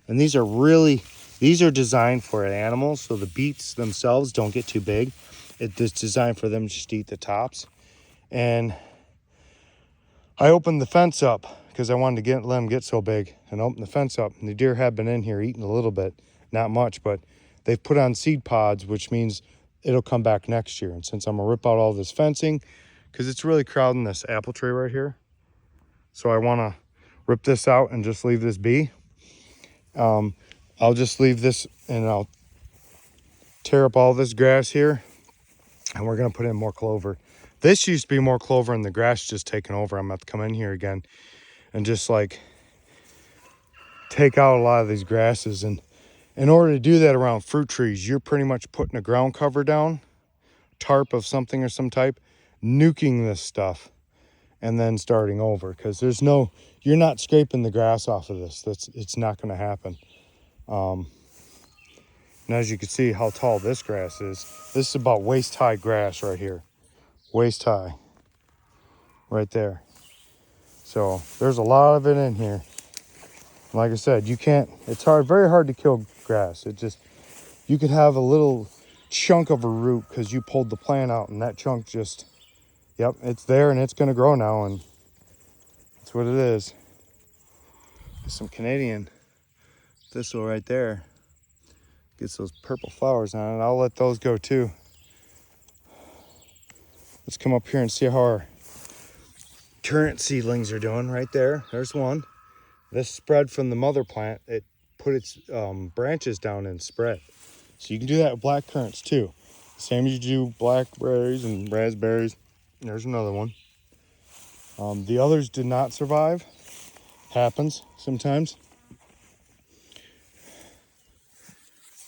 and these are designed for animals, so the beets themselves don't get too big. It's designed for them just to eat the tops. And I opened the fence up because I wanted to let them get so big, and opened the fence up, and the deer have been in here eating a little bit, not much, but they've put on seed pods, which means it'll come back next year. And since I'm gonna rip out all this fencing, because it's really crowding this apple tree right here, so I want to rip this out and just leave this be. I'll just leave this, and I'll tear up all this grass here, and we're gonna put in more clover. This used to be more clover, and the grass just taken over. I'm gonna have to come in here again and just like take out a lot of these grasses. And in order to do that around fruit trees, you're pretty much putting a ground cover down, tarp of something or some type, nuking this stuff, and then starting over, because you're not scraping the grass off of this. It's not going to happen. And as you can see how tall this grass is, this is about waist high grass right here, waist high, right there. So there's a lot of it in here. Like I said, it's very hard to kill grass. you could have a little chunk of a root because you pulled the plant out, and that chunk just, yep, it's there and it's going to grow now, and that's what it is. There's some Canadian thistle right there. Gets those purple flowers on it. I'll let those go too. Let's come up here and see how our currant seedlings are doing. Right there, there's one. This spread from the mother plant. It put its branches down and spread. So you can do that with black currants too. Same as you do blackberries and raspberries. There's another one. The others did not survive. Happens sometimes.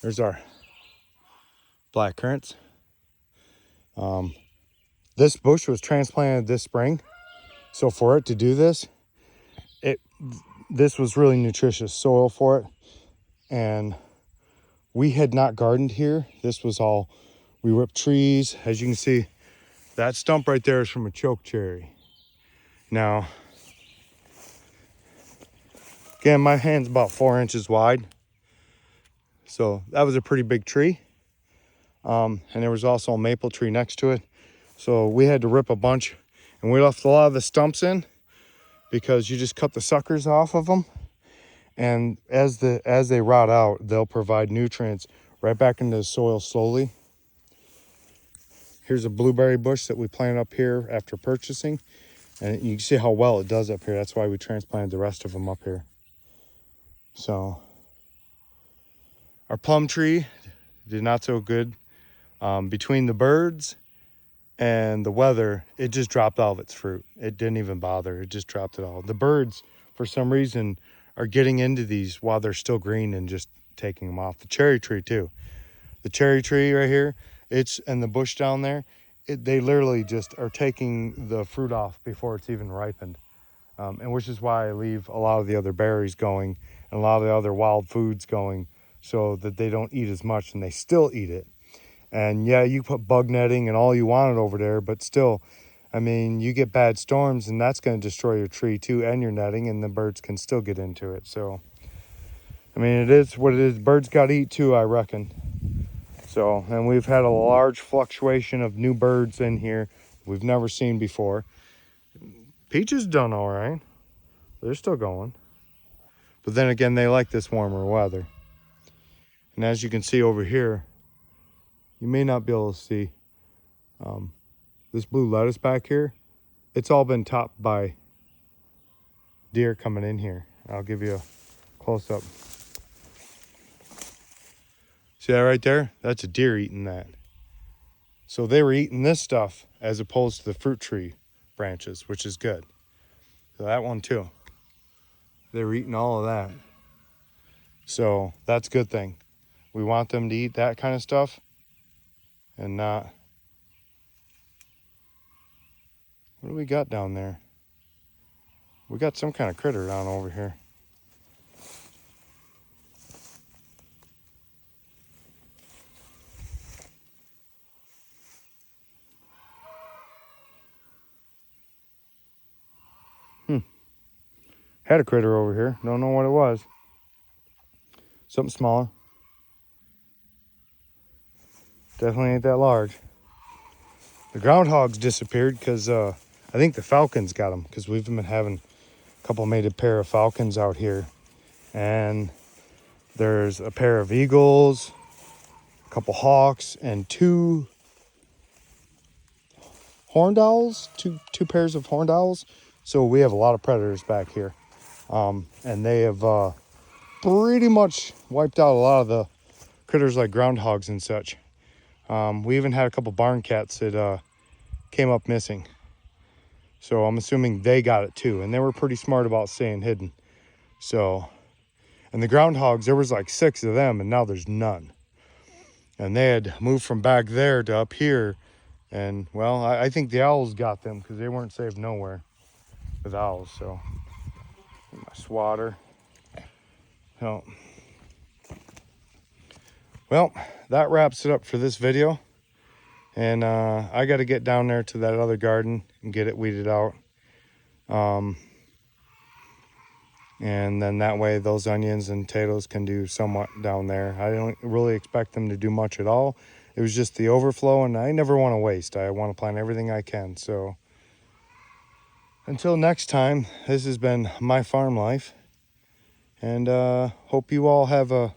There's our black currants. This bush was transplanted this spring. So for it to do this, this was really nutritious soil for it. And we had not gardened here. This was all, we ripped trees. As you can see, that stump right there is from a choke cherry. Now, again, my hand's about 4 inches wide. So that was a pretty big tree. And there was also a maple tree next to it. So we had to rip a bunch, and we left a lot of the stumps in because you just cut the suckers off of them. And as they rot out, they'll provide nutrients right back into the soil slowly. Here's a blueberry bush that we planted up here after purchasing. And you can see how well it does up here. That's why we transplanted the rest of them up here. So our plum tree did not so good. Between the birds and the weather, it just dropped all of its fruit. It didn't even bother. It just dropped it all. The birds, for some reason, are getting into these while they're still green and just taking them off. The cherry tree too. The cherry tree right here, and the bush down there, they literally just are taking the fruit off before it's even ripened. And which is why I leave a lot of the other berries going and a lot of the other wild foods going so that they don't eat as much, and they still eat it. And yeah, you put bug netting and all you wanted over there, but still, I mean, you get bad storms and that's going to destroy your tree too and your netting, and the birds can still get into it. So, I mean, it is what it is. Birds got to eat too, I reckon. So, and we've had a large fluctuation of new birds in here we've never seen before. Peaches done all right. They're still going. But then again, they like this warmer weather. And as you can see over here, you may not be able to see this blue lettuce back here. It's all been topped by deer coming in here. I'll give you a close-up. See that right there? That's a deer eating that. So they were eating this stuff as opposed to the fruit tree branches, which is good. So that one too. They were eating all of that. So that's a good thing. We want them to eat that kind of stuff and not. What do we got down there? We got some kind of critter down over here. Had a critter over here. Don't know what it was. Something smaller. Definitely ain't that large. The groundhogs disappeared because I think the falcons got them, because we've been having a couple mated pair of falcons out here. And there's a pair of eagles, a couple hawks, and two horned owls, two pairs of horned owls. So we have a lot of predators back here. And they have pretty much wiped out a lot of the critters like groundhogs and such. We even had a couple barn cats that came up missing. So I'm assuming they got it too. And they were pretty smart about staying hidden. So, and the groundhogs, there was like 6 of them, and now there's none. And they had moved from back there to up here. And well, I think the owls got them because they weren't safe nowhere with owls. So, my swatter. So, well, that wraps it up for this video. And I got to get down there to that other garden and get it weeded out. And then that way those onions and potatoes can do somewhat down there. I don't really expect them to do much at all. It was just the overflow, and I never want to waste. I want to plant everything I can. So until next time, this has been My Farm Life. And hope you all have a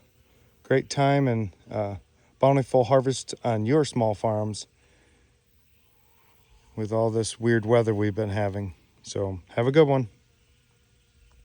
great time and bountiful harvest on your small farms with all this weird weather we've been having. So have a good one.